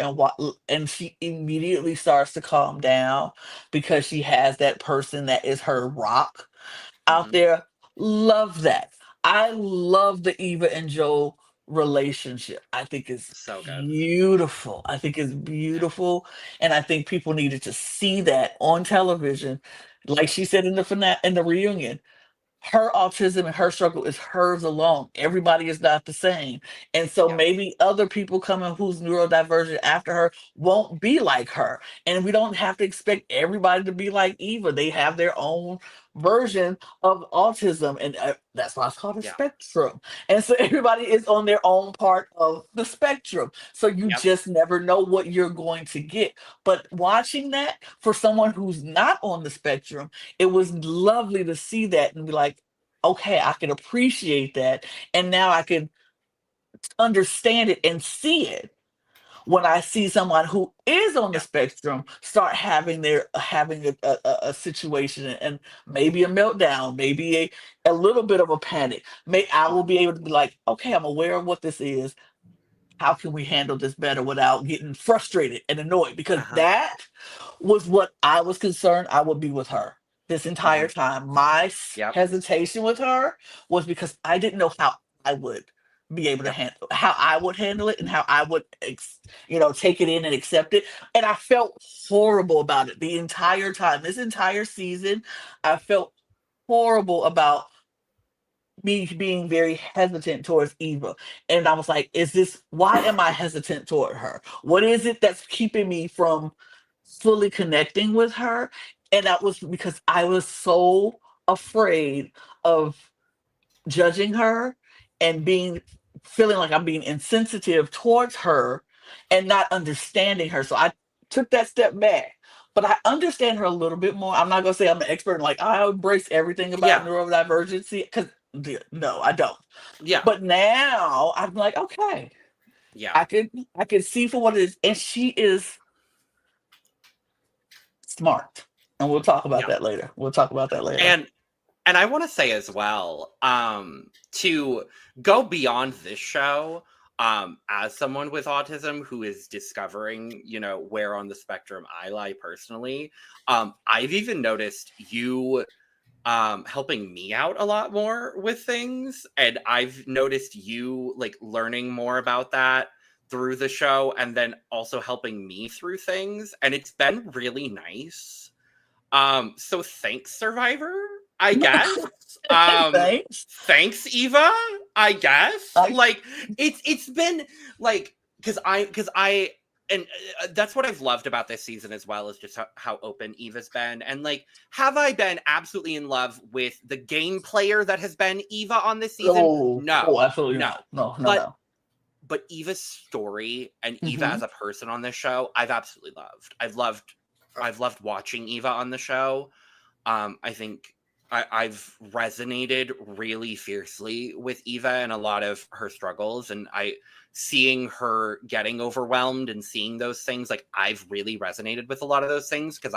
and she immediately starts to calm down because she has that person that is her rock out Mhm. there. Love that. I love the Eva and Joe relationship. I think it's So good. beautiful. I think it's beautiful. And I think people needed to see that on television. Like she said in in the reunion, her autism and her struggle is hers alone. Everybody is not the same. And so Yeah. maybe other people coming who's neurodivergent after her won't be like her. And we don't have to expect everybody to be like Eva. They have their own version of autism. And that's why it's called a Yeah. spectrum. And so everybody is on their own part of the spectrum. So you Yep. just never know what you're going to get. But watching that for someone who's not on the spectrum, it was lovely to see that and be like, okay, I can appreciate that. And now I can understand it and see it when I see someone who is on the Yeah. spectrum start having a situation and maybe a meltdown, maybe a little bit of a panic. I will be able to be like, okay, I'm aware of what this is. How can we handle this better without getting frustrated and annoyed? Because Uh-huh. that was what I was concerned I would be with her this entire Mhm. time. My Yep. hesitation with her was because I didn't know how I would be able to Yep. handle how I would handle it and how I would take it in and accept it. And I felt horrible about it the entire time. This entire season, I felt horrible about me being very hesitant towards Eva. And I was like, why am I hesitant toward her? What is it that's keeping me from fully connecting with her? And that was because I was so afraid of judging her and feeling like I'm being insensitive towards her and not understanding her. So I took that step back. But I understand her a little bit more. I'm not gonna say I'm an expert and like I embrace everything about Yeah. neurodivergency because no, I don't. Yeah. But now I'm like, okay, Yeah. I could see for what it is, and she is smart. And we'll talk about Yeah. that later. We'll talk about that later. And I want to say as well, to go beyond this show, as someone with autism who is discovering, where on the spectrum I lie personally, I've even noticed you helping me out a lot more with things, and I've noticed you like learning more about that through the show and then also helping me through things, and it's been really nice. So thanks, Survivor, I guess. Thanks. Thanks, Eva, I guess. Like it's been like because I and that's what I've loved about this season as well, is just how open Eva's been. And like, have I been absolutely in love with the game player that has been Eva on this season? No, absolutely no, no. But Eva's story and Eva Mhm. as a person on this show, I've absolutely loved. I've loved watching Eva on the show. I think I've resonated really fiercely with Eva and a lot of her struggles, and seeing her getting overwhelmed and seeing those things, like I've really resonated with a lot of those things because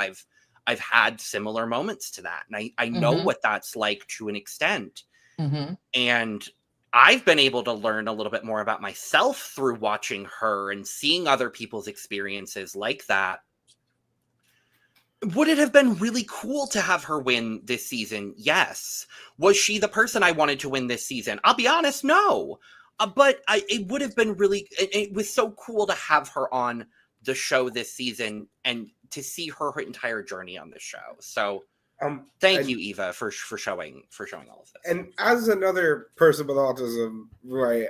I've had similar moments to that, and I know Mhm. what that's like to an extent, Mhm. and I've been able to learn a little bit more about myself through watching her and seeing other people's experiences like that. Would it have been really cool to have her win this season? Yes. Was she the person I wanted to win this season? I'll be honest, no. But it would have been it was so cool to have her on the show this season and to see her entire journey on this show. So thank you, Eva, for showing all of this. And as another person with autism, right,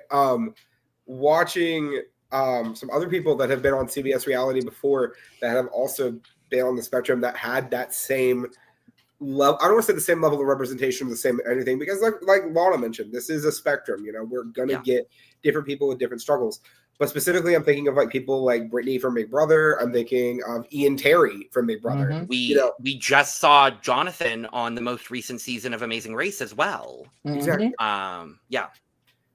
watching some other people that have been on CBS reality before that have also been on the spectrum that had that same level. I don't want to say the same level of representation, the same anything, because like Lana mentioned, this is a spectrum. We're gonna get different people with different struggles. But specifically, I'm thinking of like people like Brittany from Big Brother. I'm thinking of Ian Terry from Big Brother. Mhm. We just saw Jonathan on the most recent season of Amazing Race as well. Exactly. Yeah.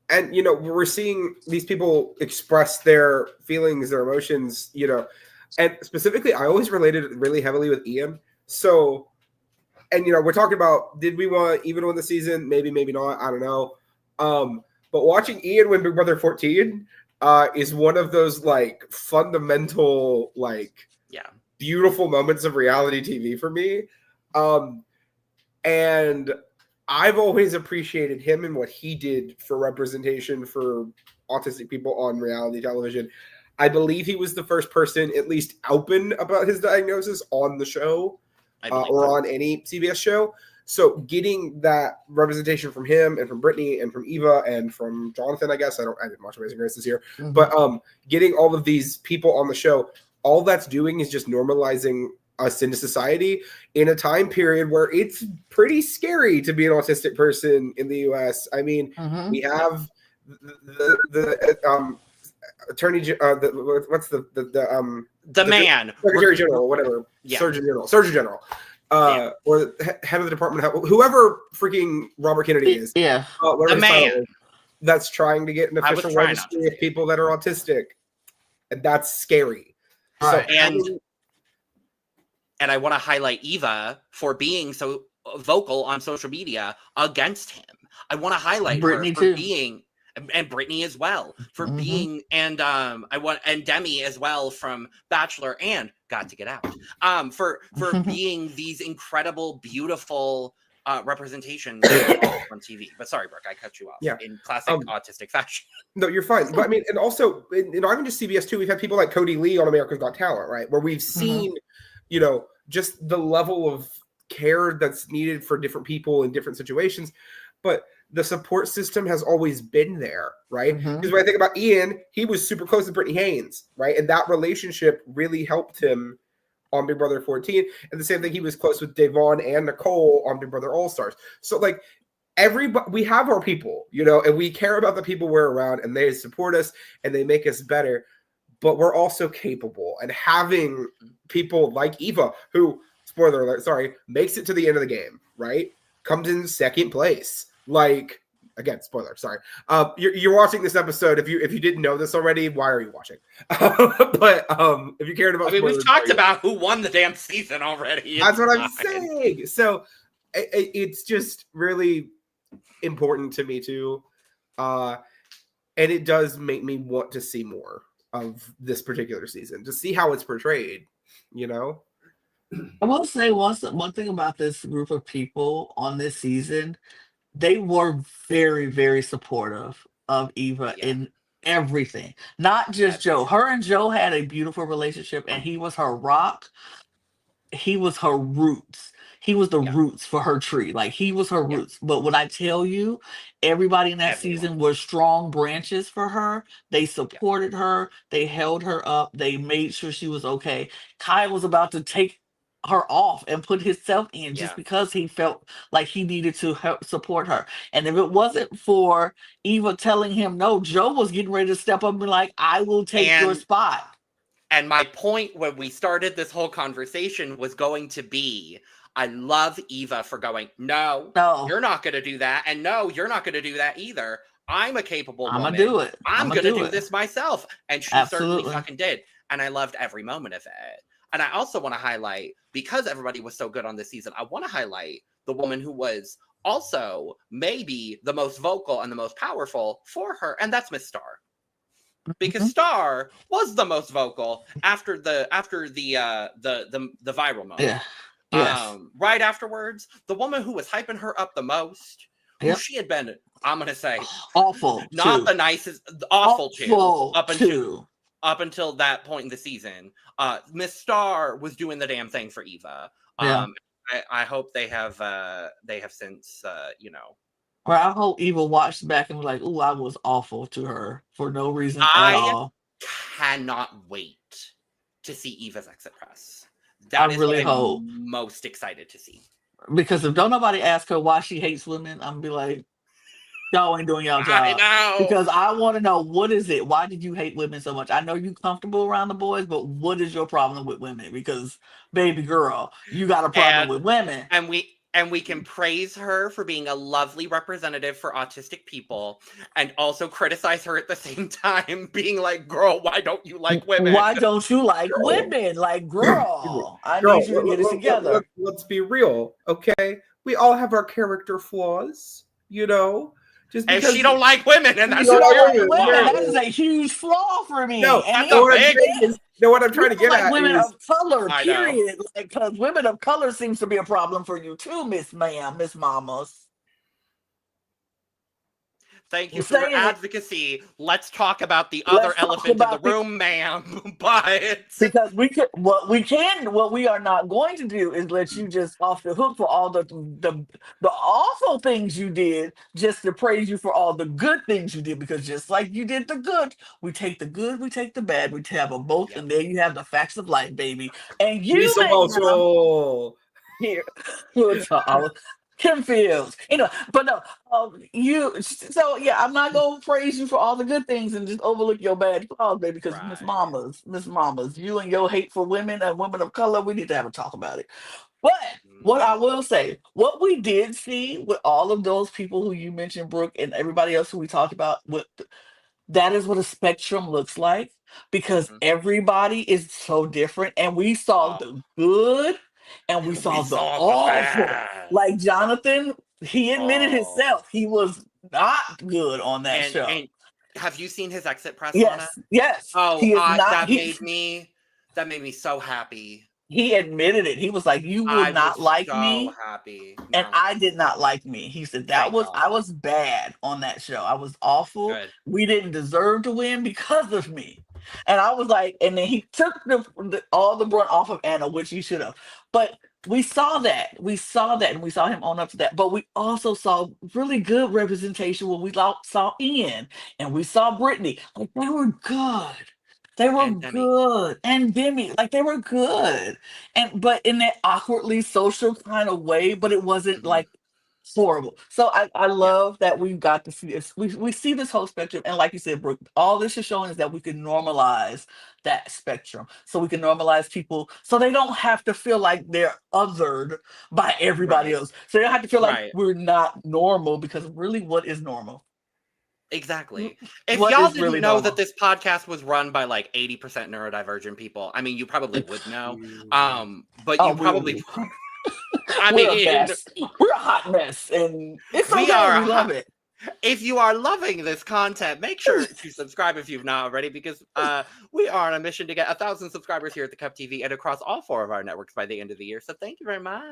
And we're seeing these people express their feelings, their emotions. And specifically, I always related really heavily with Ian. So And we're talking about, did we want even win the season? Maybe not. I don't know. But watching Ian win Big Brother 14 is one of those like fundamental, like beautiful moments of reality TV for me. And I've always appreciated him and what he did for representation for autistic people on reality television. I believe he was the first person at least open about his diagnosis on the show or on any CBS show. So getting that representation from him and from Brittany and from Eva and from Jonathan, I guess I didn't watch Amazing Race this year, but getting all of these people on the show, all that's doing is just normalizing us into society in a time period where it's pretty scary to be an autistic person in the U.S. I mean, we have the attorney, what's the man, Secretary General, whatever, Surgeon General, or the head of the Department of Health, whoever freaking Robert Kennedy is, the man that's trying to get an official registry of people that are autistic, and that's scary. Right. So, and I want to highlight Eva for being so vocal on social media against him. I want to highlight Brittany her for too. being, and Brittany as well for being, and and Demi as well from Bachelor and Got to Get Out, for being these incredible, beautiful representations on TV. But sorry, Brooke, I cut you off in classic autistic fashion. No, you're fine. But I mean, and also, even just CBS too, we've had people like Cody Lee on America's Got Talent, right? Where we've seen, just the level of care that's needed for different people in different situations. But the support system has always been there, right? Because when I think about Ian, he was super close to Brittany Haynes, right? And that relationship really helped him on Big Brother 14. And the same thing, he was close with Devon and Nicole on Big Brother All-Stars. So like everybody, we have our people, and we care about the people we're around, and they support us and they make us better. But we're also capable, and having people like Eva, who, spoiler alert, sorry, makes it to the end of the game, right? Comes in second place. Like, again, spoiler, sorry. You're watching this episode. If you didn't know this already, why are you watching? But if you cared about, we've talked about who won the damn season already. That's what I'm saying. So it's just really important to me too, and it does make me want to see more of this particular season to see how it's portrayed. I will say one thing about this group of people on this season. They were very, very supportive of Eva in everything. Not just Joe. Her and Joe had a beautiful relationship, and he was her rock. He was her roots. He was the roots for her tree. Like, he was her roots. But when I tell you, everybody in that season was strong branches for her. They supported her. They held her up. They made sure she was okay. Kyle was about to take her off and put himself in just because he felt like he needed to help support her. And if it wasn't for Eva telling him no, Joe was getting ready to step up and be like, I will take your spot. And my point when we started this whole conversation was going to be, I love Eva for going, no, you're not going to do that. And no, you're not going to do that either. I'm a capable woman. I'm going to do it. I'm going to do this myself. And she certainly fucking did. And I loved every moment of it. And I also want to highlight, because everybody was so good on this season, I want to highlight the woman who was also maybe the most vocal and the most powerful for her, and that's Miss Star. Because Star was the most vocal after the viral moment. Yeah. Yes. Right afterwards, the woman who was hyping her up the most, who she had been, I'm gonna say, awful, not the nicest, awful too, up until that point in the season. Miss Star was doing the damn thing for Eva. I hope they have since Well, I hope Eva watched back and was like, "Ooh, I was awful to her for no reason at all." Cannot wait to see Eva's exit press. I really hope. I'm most excited to see. Because if don't nobody ask her why she hates women, I'm gonna be like, y'all ain't doing y'all job. I know. Because I want to know, what is it? Why did you hate women so much? I know you comfortable around the boys, but what is your problem with women? Because baby girl, you got a problem with women. And we And we can praise her for being a lovely representative for autistic people and also criticize her at the same time, being like, girl, why don't you like women? Why don't you like women? Like, girl, I need you to get it together. Let's be real, okay? We all have our character flaws, you know? Just because she don't like women, and that's that is a huge flaw for me. No, and what I'm trying to get at women is of color, period. Because women of color seems to be a problem for you too, Miss Mamas. Thank you for your advocacy. Let's talk about the other elephant in the room, ma'am. But because what we are not going to do is let you just off the hook for all the awful things you did, just to praise you for all the good things you did. Because just like you did the good, we take the good, we take the bad, we have them both, and there you have the facts of life, baby. And you here, I was confused. Anyway, but no, I'm not gonna praise you for all the good things and just overlook your bad flaws, baby. Because Miss Mamas, you and your hate for women and women of color, we need to have a talk about it. But what I will say, what we did see with all of those people who you mentioned, Brooke, and everybody else who we talked about, that is what a spectrum looks like, because everybody is so different, and we saw the good. And we saw the awful. Like Jonathan, he admitted himself he was not good on that show. And have you seen his exit press? Yes. Oh, that made me so happy. He admitted it. He was like, "You would not like me." Happy. No. And I did not like me. He said I was bad on that show. I was awful. Good. We didn't deserve to win because of me. And I was like, and then he took all the brunt off of Anna, which he should have. But we saw that. And we saw him own up to that. But we also saw really good representation when we saw Ian and we saw Brittany. Like, they were good. They were good. And Demi, like, they were good. But in that awkwardly social kind of way, but it wasn't like horrible. So I love that we've got to see this. We see this whole spectrum. And like you said, Brooke, all this is showing is that we can normalize that spectrum. So we can normalize people so they don't have to feel like they're othered by everybody else. So they don't have to feel like we're not normal, because really, what is normal? Exactly. If y'all didn't know that this podcast was run by like 80% neurodivergent people, I mean, you probably would know. But you probably I mean, we're a hot mess, and it's okay. We love it. If you are loving this content, make sure to subscribe if you've not already, because we are on a mission to get 1,000 subscribers here at the Cup TV and across all 4 of our networks by the end of the year. So thank you very much.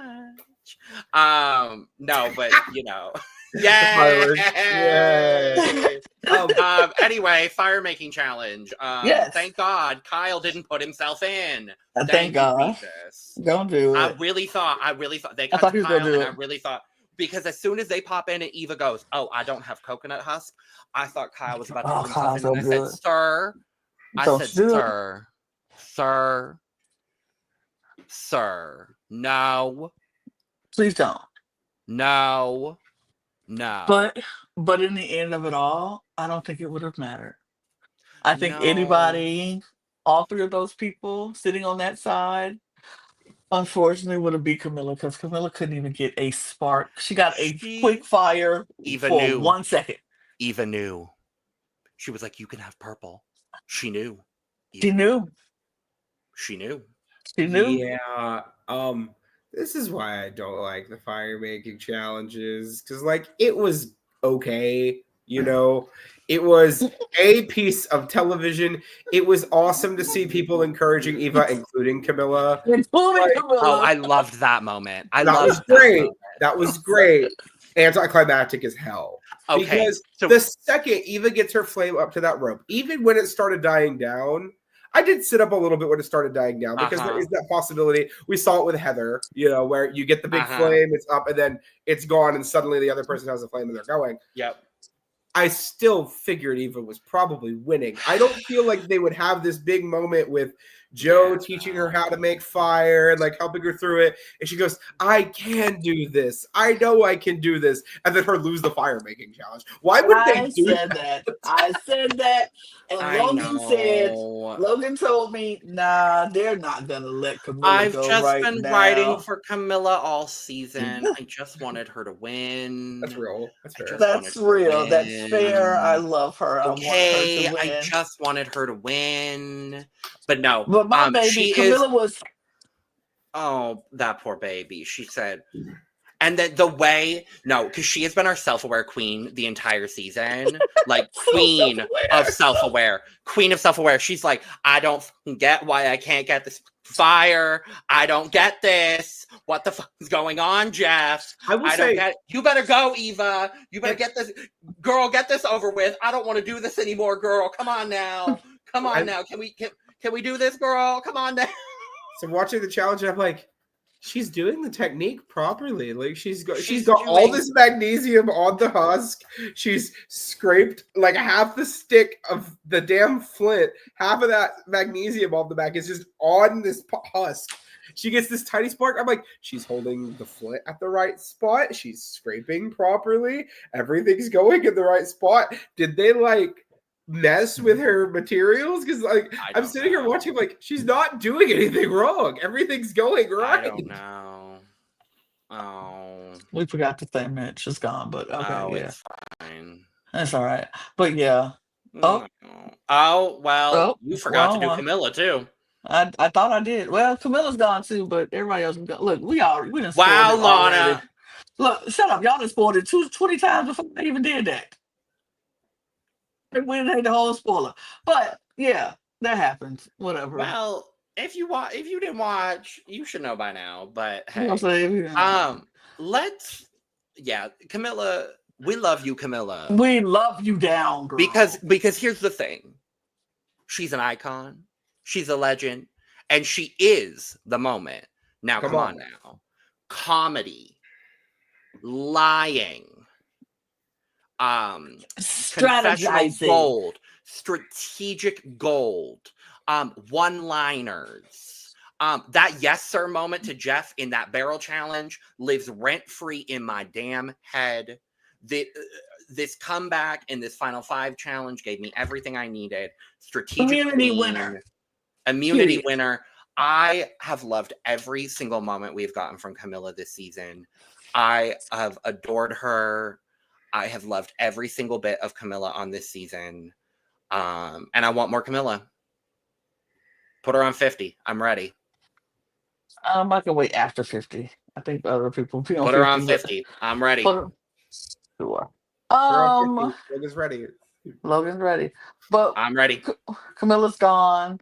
No, but you know. Yay! Anyway, fire making challenge. Thank God Kyle didn't put himself in. Thank God. Don't do it. I really thought they cut to Kyle, and I really thought, because as soon as they pop in and Eva goes, "Oh, I don't have coconut husk," I thought Kyle was about to put himself in, and I said, "Sir, no, please don't, no." But in the end of it all, I don't think it would have mattered. I think anybody, all 3 of those people sitting on that side, unfortunately would have beat Camilla, because Camilla couldn't even get a spark. She got a quick fire for 1 second. Eva knew. She was like, "You can have purple." She knew. She knew. Yeah. This is why I don't like the fire making challenges, because like it was okay, you know, it was a piece of television. It was awesome to see people encouraging Eva, incling Camilla. Oh, I loved that moment. That was great. Anticlimactic as hell. Okay, because the second Eva gets her flame up to that rope, even when it started dying down, I did sit up a little bit when it started dying down, because there is that possibility. We saw it with Heather, you know, where you get the big flame, it's up, and then it's gone, and suddenly the other person has a flame and they're going. Yep. I still figured Eva was probably winning. I don't feel like they would have this big moment with Joe teaching her how to make fire and like helping her through it. And she goes, I can do this. I know I can do this. And then her lose the fire making challenge. Why would they do that? I said that. And Logan told me, nah, they're not going to let Camilla go just right been now. Writing for Camilla all season. I just wanted her to win. That's real. That's fair. That's real. That's fair. I love her. Okay, I just wanted her to win. But no. But my baby, Camilla was... Oh, that poor baby. She said... And then the way... No, because she has been our self-aware queen the entire season. Like, queen of self-aware. Queen of self-aware. She's like, I don't get why I can't get this fire. I don't get this. What the fuck is going on, Jeff? I don't get it. You better go, Eva. You better get this. Girl, get this over with. I don't want to do this anymore, girl. Come on now. Come on now. Can we do this, girl? Come on now. So watching the challenge, I'm like, she's doing the technique properly. Like she's got all this magnesium on the husk. She's scraped like half the stick of the damn flint. Half of that magnesium on the back is just on this husk. She gets this tiny spark. I'm like, she's holding the flint at the right spot. She's scraping properly. Everything's going in the right spot. Did they like mess with her materials? Because like I'm sitting here watching, like she's not doing anything wrong. Everything's going right. I don't know. Oh, we forgot to say Mitch is gone, but okay, it's fine. That's all right. But yeah. Oh well, you forgot to do Camilla too. I thought I did. Well, Camilla's gone too, but everybody else is gone. Look, we done spoiled Wow, it Lana. already. Look, shut up. Y'all done spoiled it 20 times before I even did that. We didn't the whole spoiler. But yeah, that happens. Whatever. Well, if you didn't watch, you should know by now. But hey, Camilla, we love you, Camilla. We love you down, girl. Because here's the thing. She's an icon. She's a legend. And she is the moment. Now come on now. Comedy. Lying. Strategizing. Gold, strategic gold, one-liners. That yes sir moment to Jeff in that barrel challenge lives rent-free in my damn head. This comeback in this Final 5 challenge gave me everything I needed. Strategic immunity winner. I have loved every single moment we've gotten from Camilla this season. I have adored her. I have loved every single bit of Camilla on this season. And I want more Camilla. Put her on 50. I'm ready. I can wait after 50. I think other people put her on 50. I'm ready. Sure. Logan's ready. Logan's ready. But I'm ready. Camilla's gone.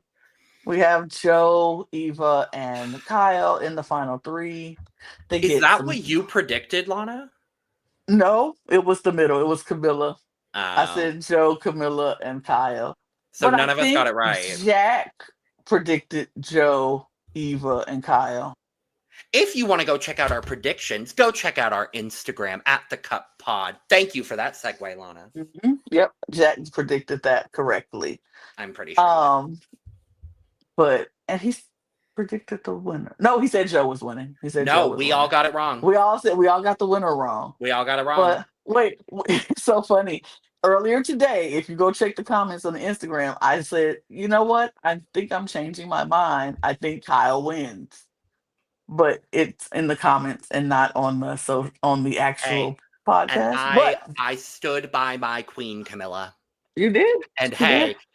We have Joe, Eva, and Kyle in the final 3. Is that what you predicted, Lana? No, it was the middle. It was Camilla. Oh. I said Joe, Camilla, and Kyle. So none of us got it right. Jack predicted Joe, Eva, and Kyle. If you want to go check out our predictions, go check out our Instagram @TheCupPod. Thank you for that segue, Lana. Mm-hmm. Yep, Jack predicted that correctly. I'm pretty sure. And he's predicted the winner. No, he said Joe was winning. He said no, we all got it wrong. We all got the winner wrong. We all got it wrong. But wait, it's so funny. Earlier today, if you go check the comments on the Instagram, I said, you know what? I think I'm changing my mind. I think Kyle wins. But it's in the comments and not on the actual podcast. I stood by my queen, Camilla. You did. And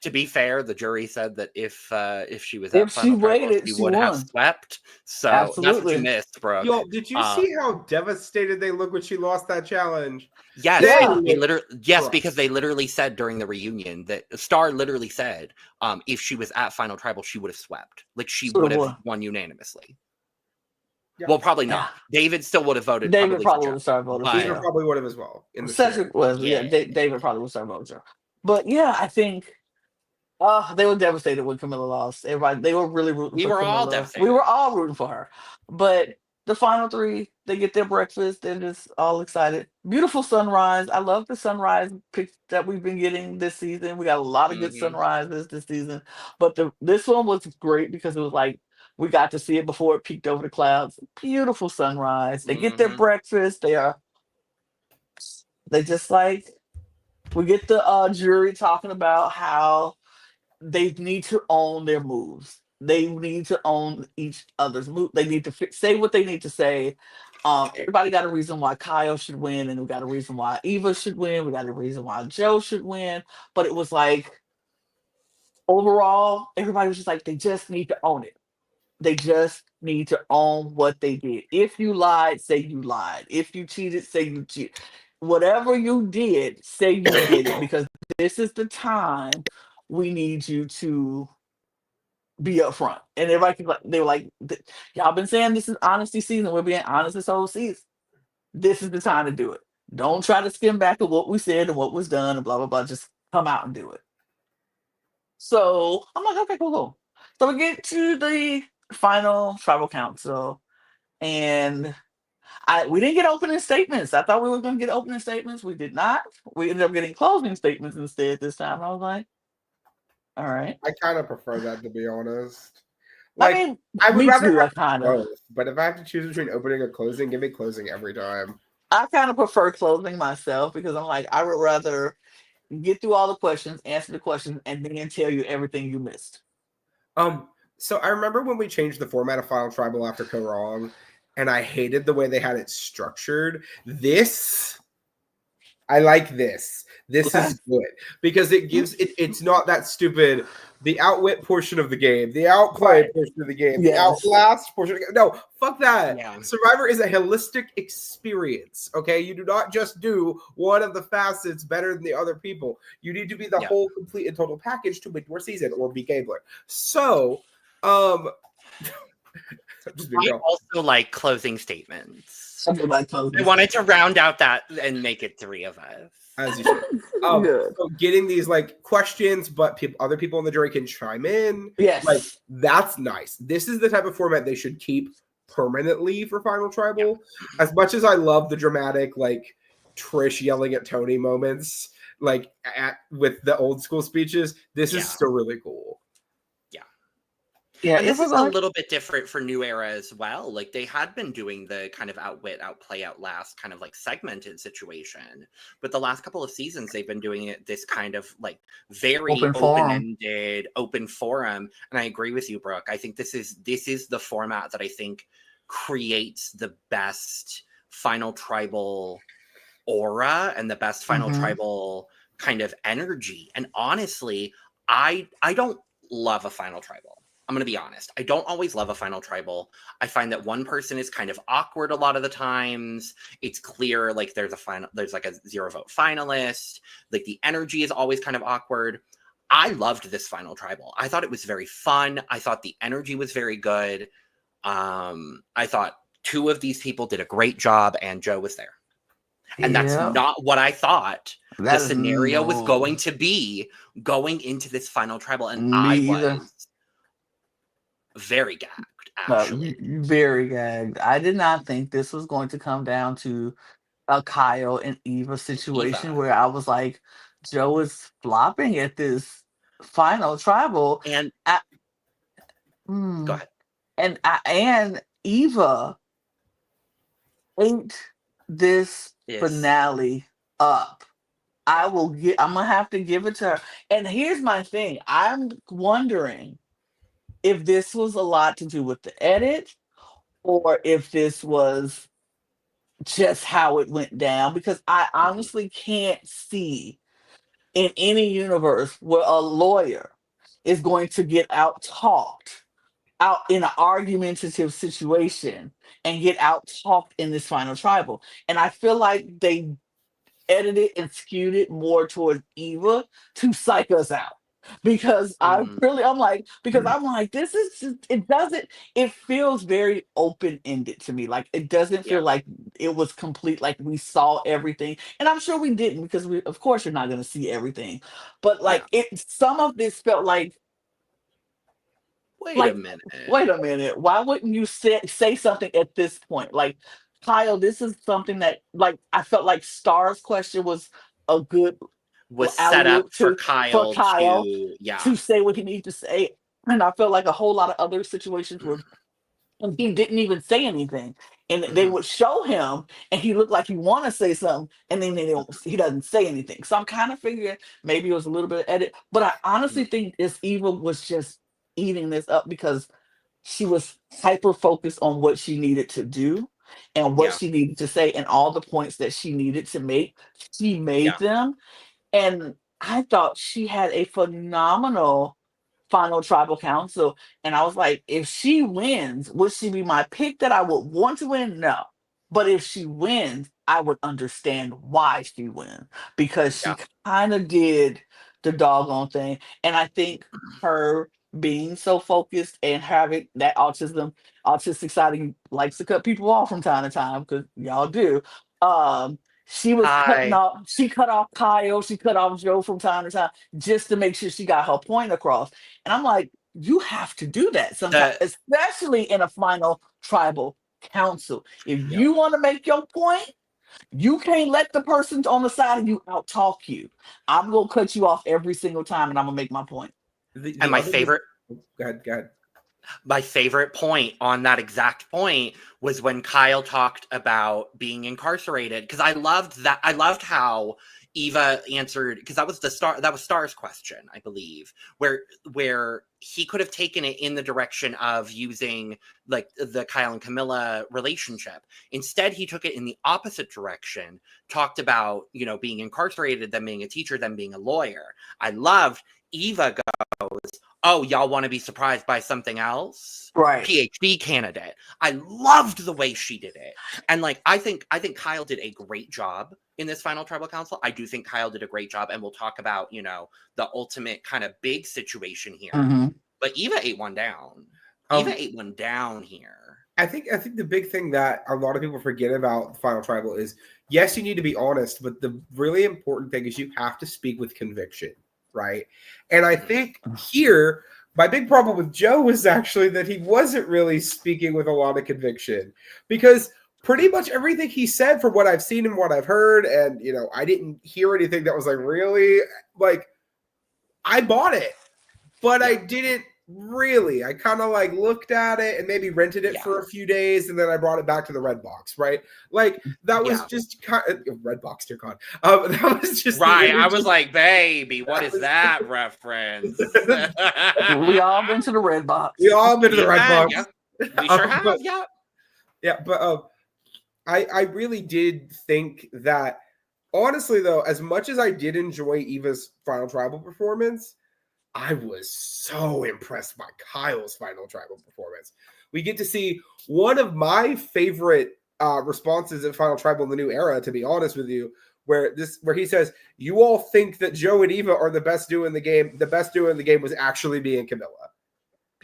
to be fair, the jury said that if she was she would have swept. So absolutely. That's what you missed, Brook. Yo, did you see how devastated they looked when she lost that challenge? Yes, because they literally said during the reunion that Star literally said, if she was at Final Tribal, she would have swept. Like she would have won unanimously. Yeah. Well, probably not. David still would have voted. David probably would have started voting. David probably would have as well. David probably would start voting. But yeah, I think they were devastated when Camilla lost. Everybody, they were really rooting for Camilla. We were all devastated. We were all rooting for her. But the final three, they get their breakfast. They're just all excited. Beautiful sunrise. I love the sunrise pics that we've been getting this season. We got a lot of good Mm-hmm. sunrises this season, but this one was great because it was like we got to see it before it peeked over the clouds. Beautiful sunrise. They get their Mm-hmm. breakfast. They just like we get the jury talking about how they need to own their moves. They need to own each other's move. They need to say what they need to say. Everybody got a reason why Kyle should win, and we got a reason why Eva should win. We got a reason why Joe should win. But it was like overall, everybody was just like, they just need to own it. They just need to own what they did. If you lied, say you lied. If you cheated, say you cheated. Whatever you did, say you did it, because this is the time we need you to be upfront. And everybody they were like, y'all been saying this is honesty season. We're being honest this whole season. This is the time to do it. Don't try to skim back of what we said and what was done and blah, blah, blah. Just come out and do it. So I'm like, okay, cool. So we get to the final tribal council, and we didn't get opening statements. I thought we were going to get opening statements. We did not. We ended up getting closing statements instead this time. I was like, all right. I kind of prefer that, to be honest. Like, I mean, I would rather too, have both, but if I have to choose between opening or closing, give me closing every time. I kind of prefer closing myself because I'm like, I would rather get through all the questions, answer the questions, and then tell you everything you missed. So I remember when we changed the format of Final Tribal after Go Wrong, and I hated the way they had it structured. I like this. This is good because it gives it's not that stupid. The outwit portion of the game, the outplay portion of the game, the outlast portion of the game. No, fuck that. Yeah. Survivor is a holistic experience. Okay. You do not just do one of the facets better than the other people. You need to be the whole complete and total package to win your season or be Gabler. So I also like closing statements. I wanted to round out that and make it three of us. As you should. So getting these like questions, but other people in the jury can chime in. Yes. Like that's nice. This is the type of format they should keep permanently for Final Tribal. Yeah. As much as I love the dramatic, like Trish yelling at Tony moments, like with the old school speeches, this is still really cool. Yeah, and this is a little bit different for New Era as well. Like they had been doing the kind of outwit, outplay, outlast kind of like segmented situation. But the last couple of seasons, they've been doing it this kind of like very open-ended, open forum. And I agree with you, Brooke. I think this is the format that I think creates the best Final Tribal aura and the best Final Tribal kind of energy. And honestly, I don't love a Final Tribal. I'm going to be honest. I don't always love a Final Tribal. I find that one person is kind of awkward a lot of the times. It's clear like there's like a 0 vote finalist. Like the energy is always kind of awkward. I loved this Final Tribal. I thought it was very fun. I thought the energy was very good. I thought 2 of these people did a great job and Joe was there. And that's not what I thought the scenario was going to be going into this Final Tribal. And I was very gagged, actually. Very gagged. I did not think this was going to come down to a Kyle and Eva situation where I was like, Joe is flopping at this Final Tribal. And go ahead. And Eva ate this finale up. I'm gonna have to give it to her. And here's my thing. I'm wondering if this was a lot to do with the edit or if this was just how it went down, because I honestly can't see in any universe where a lawyer is going to get out-talked out in an argumentative situation and get out-talked in this Final Tribal. And I feel like they edited and skewed it more towards Eva to psych us out. Because I'm like, this is just, it feels very open-ended to me. Like it doesn't feel like it was complete, like we saw everything. And I'm sure we didn't, because of course you're not gonna see everything. But like some of this felt like Wait Like, a minute. wait a minute. Why wouldn't you say something at this point? Like, Kyle, this is something that, like, I felt like Star's question was a good Was set alley up oop for for Kyle Kyle to, yeah. to say what he needs to say. And I felt like a whole lot of other situations were, and he didn't even say anything. And they Mhm. would show him, and he looked like he want to say something, and then he doesn't say anything. So I'm kind of figuring maybe it was a little bit of edit, but I honestly think this Eva was just eating this up because she was hyper focused on what she needed to do and what Yeah. she needed to say, and all the points that she needed to make. She made Yeah. them, and I thought she had a phenomenal final tribal council. And I was like, if she wins, would she be my pick that I would want to win? No. But if she wins, I would understand why she wins, because Yeah. she kind of did the doggone thing. And I think her being so focused and having that autistic side likes to cut people off from time to time, because y'all do. Um, she was cutting Hi. off, she cut off Kyle, she cut off Joe from time to time just to make sure she got her point across. And I'm like, you have to do that sometimes, The especially in a final tribal council. If yeah. you want to make your point, you can't let the person on the side of you out talk you. I'm gonna cut you off every single time, and I'm gonna make my point. And my favorite Go ahead. my favorite point on that exact point was when Kyle talked about being incarcerated, because I loved that. I loved how Eva answered, because that was Star's question, I believe, where he could have taken it in the direction of using like the Kyle and Camilla relationship. Instead, he took it in the opposite direction, talked about, being incarcerated, them being a teacher, them being a lawyer. I loved Eva goes, oh, y'all want to be surprised by something else? Right. PhD candidate. I loved the way she did it. And like, I think Kyle did a great job in this final tribal council. I do think Kyle did a great job. And we'll talk about, the ultimate kind of big situation here. Mm-hmm. But Eva ate one down. Eva ate one down here. I think the big thing that a lot of people forget about the final tribal is, yes, you need to be honest, but the really important thing is you have to speak with conviction. Right. And I think here, my big problem with Joe was actually that he wasn't really speaking with a lot of conviction, because pretty much everything he said, from what I've seen and what I've heard, and, I didn't hear anything that was like really like, I bought it, but I didn't really. I kind of like looked at it and maybe rented it for a few days, and then I brought it back to the red box, right? Like that was just kind of red box, dear God. That was just right. I was like, baby, what is that reference? We all been to the red box. We all been to the red box. Yeah. We sure have. But I really did think that, honestly, though, as much as I did enjoy Eva's final tribal performance, I was so impressed by Kyle's final tribal performance. We get to see one of my favorite responses at Final Tribal in the New Era, to be honest with you, where he says, you all think that Joe and Eva are the best duo in the game. The best duo in the game was actually me and Camilla.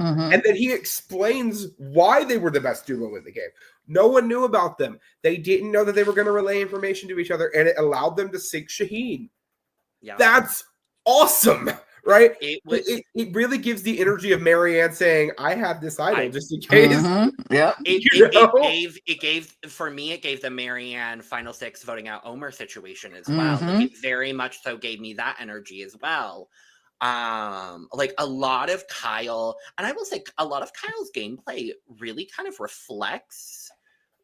Mm-hmm. And then he explains why they were the best duo in the game. No one knew about them. They didn't know that they were going to relay information to each other, and it allowed them to sync Shaheen. Yeah. That's awesome. Right? It really gives the energy of Marianne saying, I have this idol just in case. Mm-hmm. Yeah. It gave for me, it gave the Marianne Final Six voting out Omer situation as well. Mm-hmm. Like, it very much so gave me that energy as well. Like a lot of Kyle, and I will say a lot of Kyle's gameplay really kind of reflects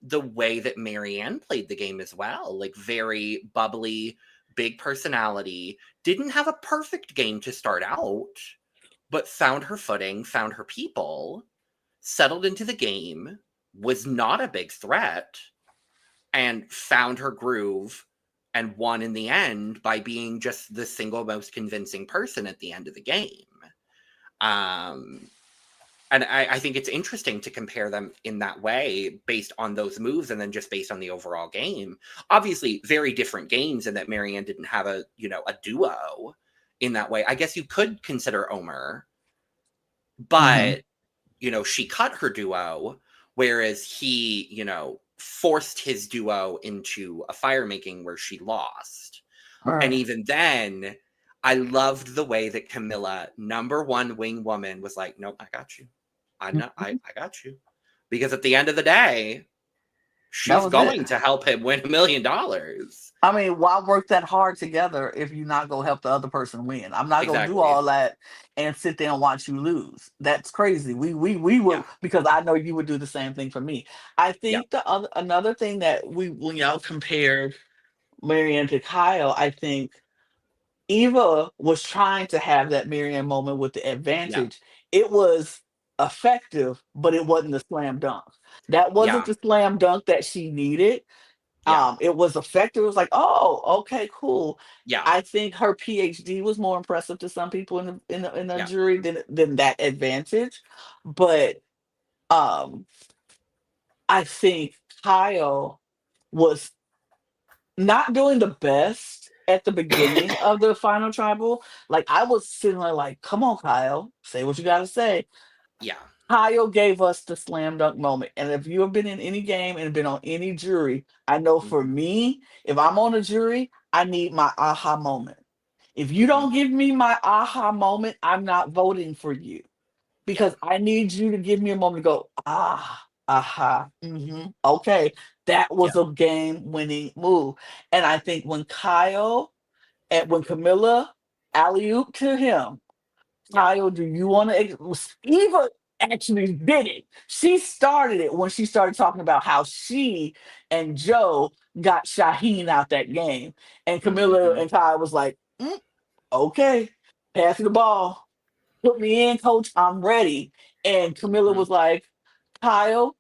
the way that Marianne played the game as well. Like, very bubbly, big personality, didn't have a perfect game to start out, but found her footing, found her people, settled into the game, was not a big threat, and found her groove, and won in the end by being just the single most convincing person at the end of the game. And I think it's interesting to compare them in that way, based on those moves and then just based on the overall game. Obviously, very different games, in that Marianne didn't have a duo in that way. I guess you could consider Omer, but, she cut her duo, whereas he, forced his duo into a fire making where she lost. Right. And even then, I loved the way that Camilla, number one wing woman, was like, nope, I got you. I know, I got you. Because at the end of the day, she's was going it. to help him win $1 million. I mean, why work that hard together if you're not gonna help the other person win? I'm not gonna do Exactly. all that and sit there and watch you lose. That's crazy. We would, Yeah. because I know you would do the same thing for me. I Yeah. think another thing that when y'all compared Marianne to Kyle, I think Eva was trying to have that Marianne moment with the Yeah. advantage. It was effective, but it wasn't the slam dunk. That wasn't Yeah. the slam dunk that she needed. Yeah. It was effective. It was like, oh, okay, cool. Yeah. I think her PhD was more impressive to some people in the Yeah. jury than that advantage. But I think Kyle was not doing the best at the beginning of the final tribal. Like I was sitting there like, come on, Kyle, say what you gotta say. Yeah. Kyle gave us the slam dunk moment. And if you have been in any game and been on any jury, I know for Mhm. me, if I'm on a jury, I need my aha moment. If you Mhm. don't give me my aha moment, I'm not voting for you Yeah. because I need you to give me a moment to go, aha, okay, that was Yeah. a game winning move. And I think when when Camilla alley oop to him, Yeah. Kyle, do you want to? Eva actually did it. She started it when she started talking about how she and Joe got Shaheen out that game. And Camilla Mhm. and Kyle was like, okay, pass me the ball. Put me in, coach. I'm ready. And Camilla Mhm. was like, Kyle,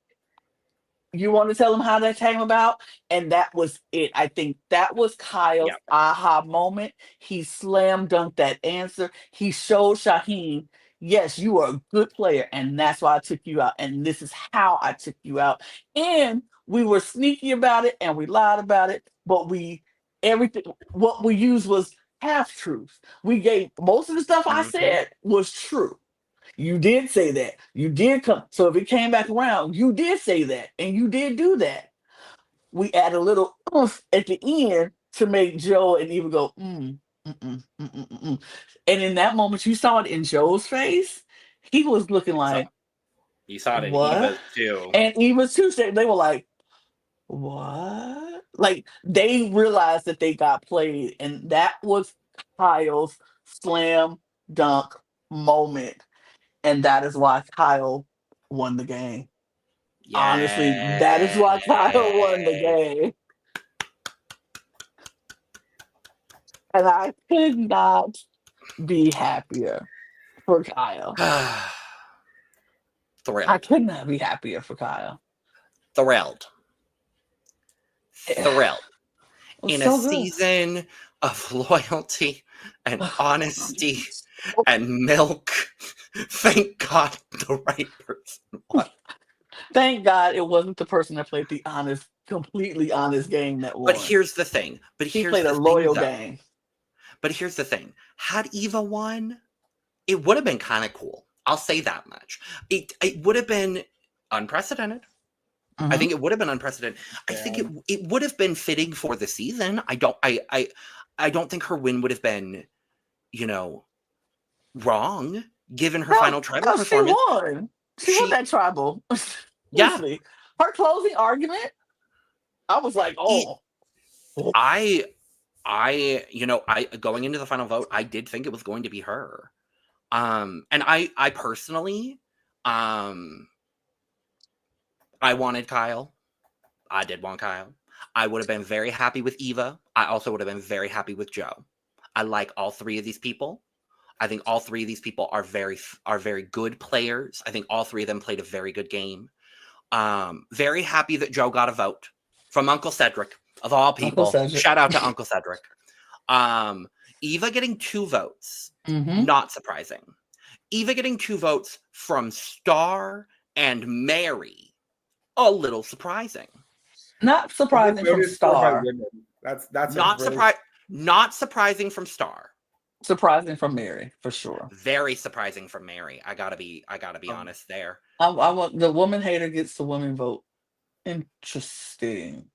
you want to tell him how that came about? And that was it. I think that was Kyle's Yeah. aha moment. He slam dunked that answer. He showed Shaheen, yes, you are a good player. And that's why I took you out. And this is how I took you out. And we were sneaky about it and we lied about it. But everything, what we used was half truth. We gave most of the stuff I Mhm. said was true. You did say that. You did come. So if it came back around, you did say that, and you did do that. We add a little oomph at the end to make Joe and Eva go, mm. And in that moment, you saw it in Joe's face. He was looking You saw like, you saw it in what? Eva's too. And Eva too, they were like, what? Like they realized that they got played, and that was Kyle's slam dunk moment. And that is why Kyle won the game. Honestly, that is Yeah. why Kyle won the game. And I could not be happier for Kyle. I Thrilled. could not be happier for Kyle. Thrilled. It Thrilled. was In a so good. season of loyalty and honesty and milk, thank God the right person won. Thank God it wasn't the person that played the honest, completely honest game that But won. here's the thing. He played a Though. loyal game. But here's the thing. Had Eva won, it would have been kind of cool. I'll say that much. It would have been unprecedented. I think it would have been unprecedented. I think it would have been fitting for the season. I don't think her win would have been, wrong given her final tribal No, she performance. won. She won that tribal. Yeah. Seriously. Her closing argument, I was like, oh. I going into the final vote, I did think it was going to be her. And I personally, I wanted Kyle. I did want Kyle. I would have been very happy with Eva. I also would have been very happy with Joe. I like all three of these people. I think all three of these people are very good players. I think all three of them played a very good game. Very happy that Joe got a vote from Uncle Cedric of all people. Shout out to Uncle Cedric. Eva getting 2 votes, not surprising. Eva getting 2 votes from Star and Mary, a little surprising. Not surprising from Star. That's not surprising from Star. Surprising from Mary, for sure. Very surprising from Mary. I gotta be honest there. I want the woman hater gets the women vote. Interesting.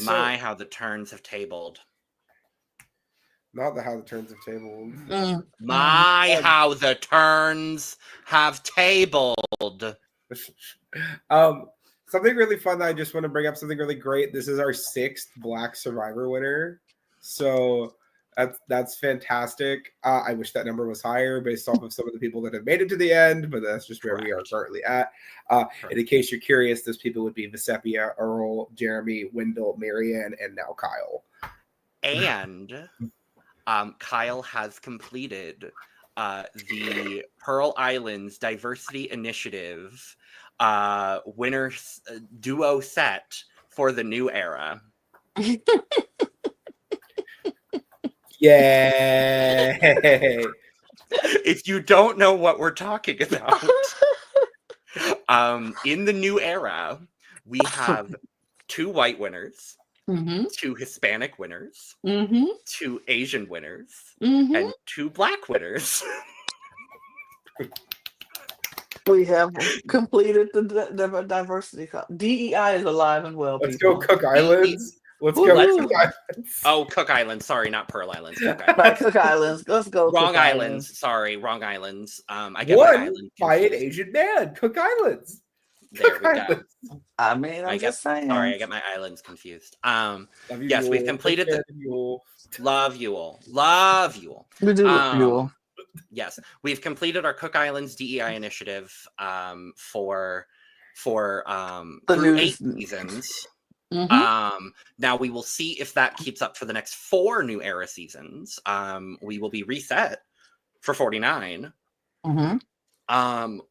My, how the turns have tabled. Not the how the turns have tabled. How the turns have tabled. Something really fun that I just want to bring up. Something really great. This is our 6th Black Survivor winner. So that's fantastic. I wish that number was higher based off of some of the people that have made it to the end, but that's just where we are currently at. And in case you're curious, those people would be Vesepia, Earl, Jeremy, Wendell, Marianne, and now Kyle. And Kyle has completed the Pearl Islands Diversity Initiative winner duo set for the new era. Yay! If you don't know what we're talking about, in the new era, we have 2 white winners, 2 Hispanic winners, 2 Asian winners, and 2 Black winners. We have completed the diversity. DEI is alive and well. Let's people. go Cook Islands. Let's go Cook Islands. Oh, Cook Islands. Sorry, not Pearl Islands. Cook Islands. Let's go. Wrong Cook Islands. Sorry, wrong islands. I get One my island by an Asian man. Cook Islands. There we go. I mean, I'm just saying. Sorry, I get my islands confused. Yes, we've completed the. Love you all. Love you all. We do love you all. Yes, we've completed our Cook Islands DEI initiative for through 8 seasons. Now we will see if that keeps up for the next 4 new era seasons. We will be reset for 49.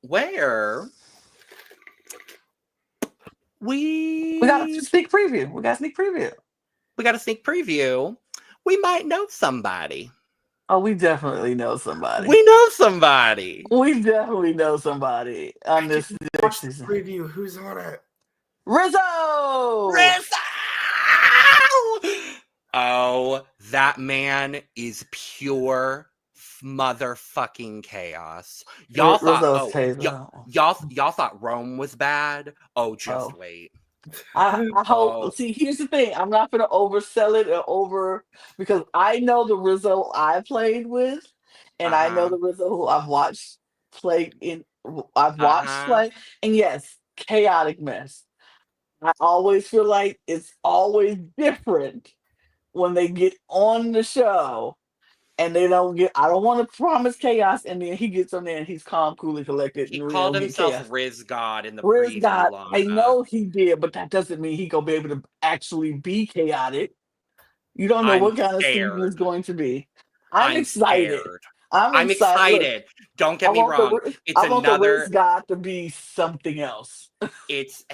Where we got a sneak preview. We got a sneak preview. We might know somebody. Oh, we definitely know somebody. We know somebody. We definitely know somebody on this season. Preview. Who's on it? Rizzo! Oh, that man is pure motherfucking chaos. Y'all thought Rome was bad? Oh, just wait. I hope. See, here's the thing. I'm not going to oversell it because I know the Rizzo I played with, and I know the Rizzo who I've watched play, and yes, chaotic mess. I always feel like it's always different when they get on the show and they don't get. I don't want to promise chaos, and then he gets on there and he's calm, cool, and collected. He called himself Riz God in the Riz God. I know he did, but that doesn't mean he gonna be able to actually be chaotic. You don't know what kind of season it's going to be. I'm excited. Scared. I'm excited. Look, don't get me wrong. I want the Riz God to be something else. It's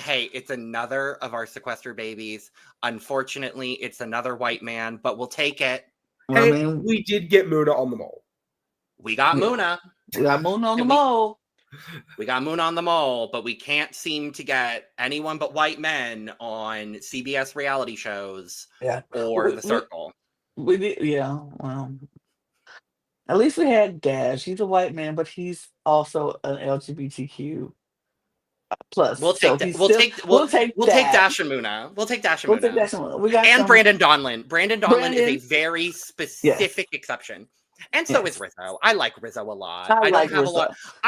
another of our sequester babies. Unfortunately, it's another white man, but we'll take it. Hey, we did get Muna on the mole. We got Muna. We got Muna on the mole. We got Muna on the mole, but we can't seem to get anyone but white men on CBS reality shows or The Circle. We did, well, at least we had Dash. He's a white man, but he's also an LGBTQ plus. We'll take Dash and Muna. We'll take Dash and Muna. We got Brandon Donlin. Brandon Donlin is a very specific exception. And so is Rizzo. I like Rizzo a lot. I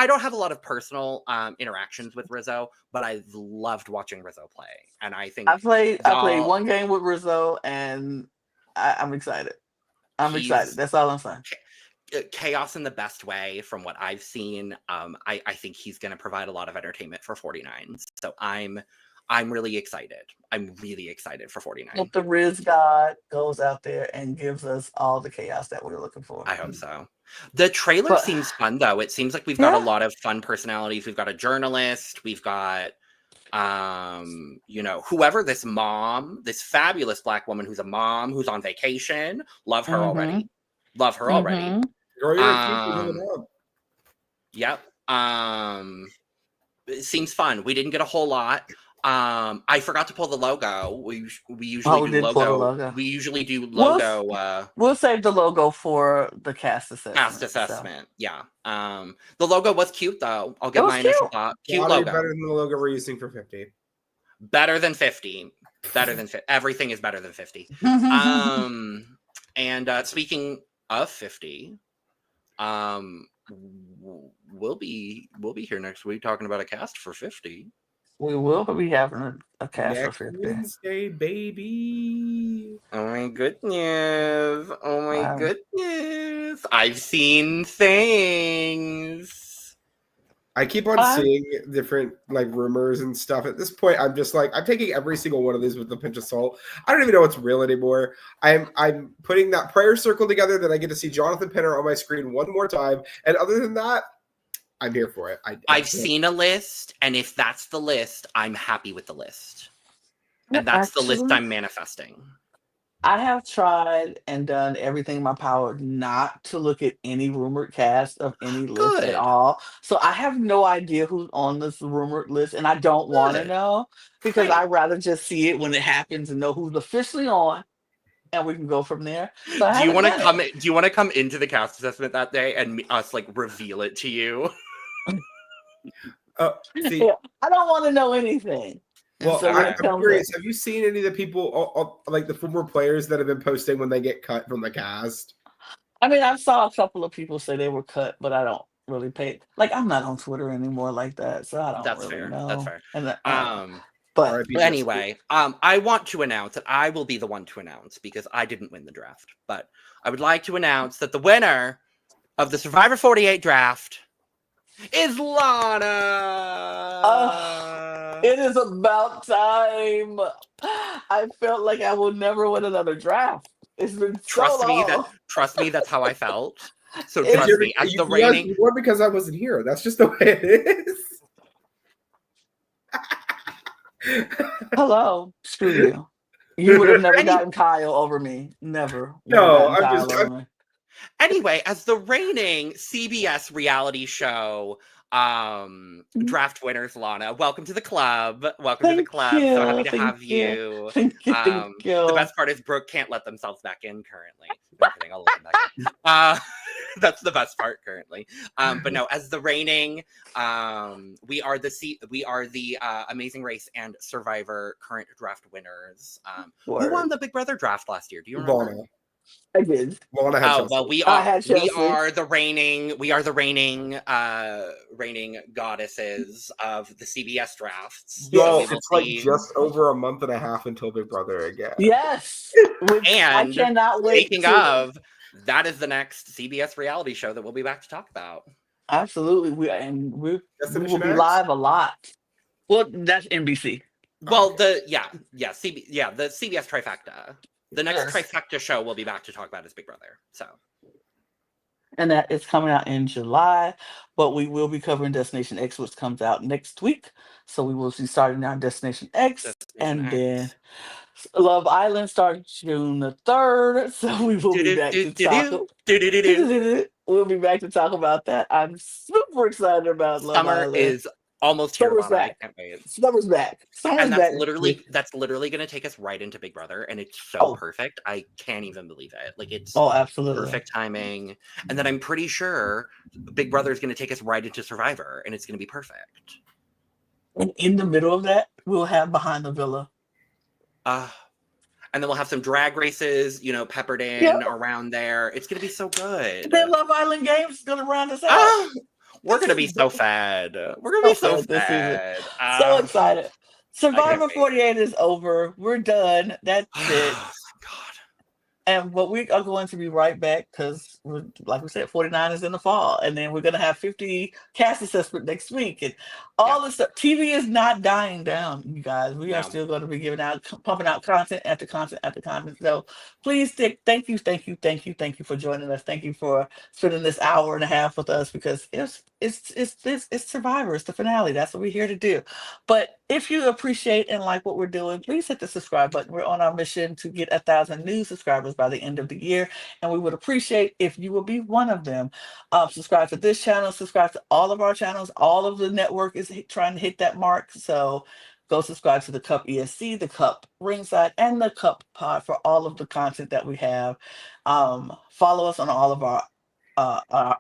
don't have a lot of personal interactions with Rizzo, but I loved watching Rizzo play. And I think I played one game with Rizzo, and I'm excited. I'm excited. That's all I'm saying. Chaos in the best way from what I've seen. I think he's going to provide a lot of entertainment for 49. So I'm really excited. I'm really excited for 49. Hope the Riz God goes out there and gives us all the chaos that we're looking for. I hope so. The trailer seems fun, though. It seems like we've got a lot of fun personalities. We've got a journalist. We've got, whoever this fabulous Black woman who's a mom, who's on vacation. Love her already. Love her already. Yep. It seems fun. We didn't get a whole lot. I forgot to pull the logo. We usually do logo. We usually do logo. We'll save the logo for the cast assessment. Yeah. The logo was cute though. I'll get my initial thought. Cute logo. Better than the logo we're using for 50. Better than 50. Better than 50. Everything is better than 50. And speaking of 50. We'll be here next week talking about a cast for 50. We will be having a cast Next for 50. Wednesday, baby. Oh my goodness. Oh my goodness. I've seen things. I keep on seeing different like rumors and stuff. At this point, I'm just like, I'm taking every single one of these with a pinch of salt. I don't even know what's real anymore. I'm putting that prayer circle together that I get to see Jonathan Penner on my screen one more time. And other than that, I'm here for it. I've seen a list, and if that's the list, I'm happy with the list. And that's the list I'm manifesting. I have tried and done everything in my power not to look at any rumored cast of any list at all. So I have no idea who's on this rumored list, and I don't want to know because I'd rather just see it when it happens and know who's officially on, and we can go from there. So do you want to come into the cast assessment that day and us like reveal it to you? See, I don't want to know anything. Well, so I'm curious. Have you seen any of the people, like the former players, that have been posting when they get cut from the cast? I mean, I saw a couple of people say they were cut, but I don't really pay. Like, I'm not on Twitter anymore like that, so I don't really know. That's fair. And but anyway, I want to announce that I will be the one to announce because I didn't win the draft. But I would like to announce that the winner of the Survivor 48 draft is Lana. It is about time. I felt like I will never win another draft. It's been trust me, that's how I felt. So trust me, as the reigning. You won because I wasn't here. That's just the way it is. Hello, screw you. You would have never gotten Kyle over me. Never. No, I'm just. Anyway, as the reigning CBS reality show draft winners, Lana, welcome to the club. Welcome to the club. You, so happy to have you. Thank you. The best part is Brook can't let themselves back in currently. No kidding, I'll let them back in. That's the best part currently. But no, as the reigning, we are the Amazing Race and Survivor current draft winners. Who won the Big Brother draft last year? Do you remember? Lana. I did. Well, we are the reigning goddesses of the CBS drafts. Well, it's like just over a month and a half until Big Brother again. Yes, and I cannot wait. Speaking of, that is the next CBS reality show that we'll be back to talk about. Absolutely, we will be live a lot. Well, that's NBC. Well, the CBS trifecta. The next trifecta show we'll be back to talk about is Big Brother. So, and that is coming out in July, but we will be covering Destination X, which comes out next week. So we will be starting on Destination X, then Love Island starts June the 3rd. So we will be back to talk. We'll be back to talk about that. I'm super excited about Love Island. Is almost here. Summer's back. I can't wait. Summer's back. And that's literally going to take us right into Big Brother, and it's so perfect. I can't even believe it. Like it's absolutely perfect timing. And then I'm pretty sure Big Brother is going to take us right into Survivor, and it's going to be perfect. And in the middle of that, we'll have Behind the Villa. And then we'll have some drag races, peppered in around there. It's going to be so good. Then Love Island Games is going to round us out. We're going to be so fed. We're going to be so fed. So excited. Survivor 48 is over. We're done. That's it. And what we are going to be right back because, like we said, 49 is in the fall. And then we're going to have 50 cast assessment next week. And all this stuff. TV is not dying down, you guys. We are still going to be pumping out content after content after content. So please, thank you for joining us. Thank you for spending this hour and a half with us because it's Survivor. It's the finale. That's what we're here to do. But if you appreciate and like what we're doing, please hit the subscribe button. We're on our mission to get 1,000 new subscribers by the end of the year, and we would appreciate if you will be one of them. Subscribe to this channel, subscribe to all of our channels. All of the network is trying to hit that mark, so go subscribe to the Cup ESC, the Cup Ringside, and the Cup Pod for all of the content that we have. Follow us on all of our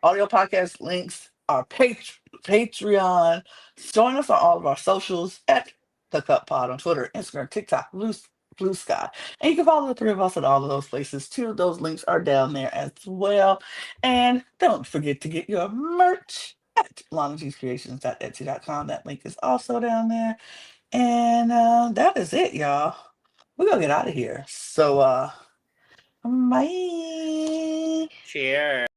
audio podcast links, our Patreon. Join us on all of our socials at the Cup Pod on Twitter, Instagram, TikTok, Blue Sky. And you can follow the three of us at all of those places too. Those links are down there as well. And don't forget to get your merch at lanagcreations.etsy.com. That link is also down there. And that is it, y'all. We're gonna get out of here. So bye. Cheers.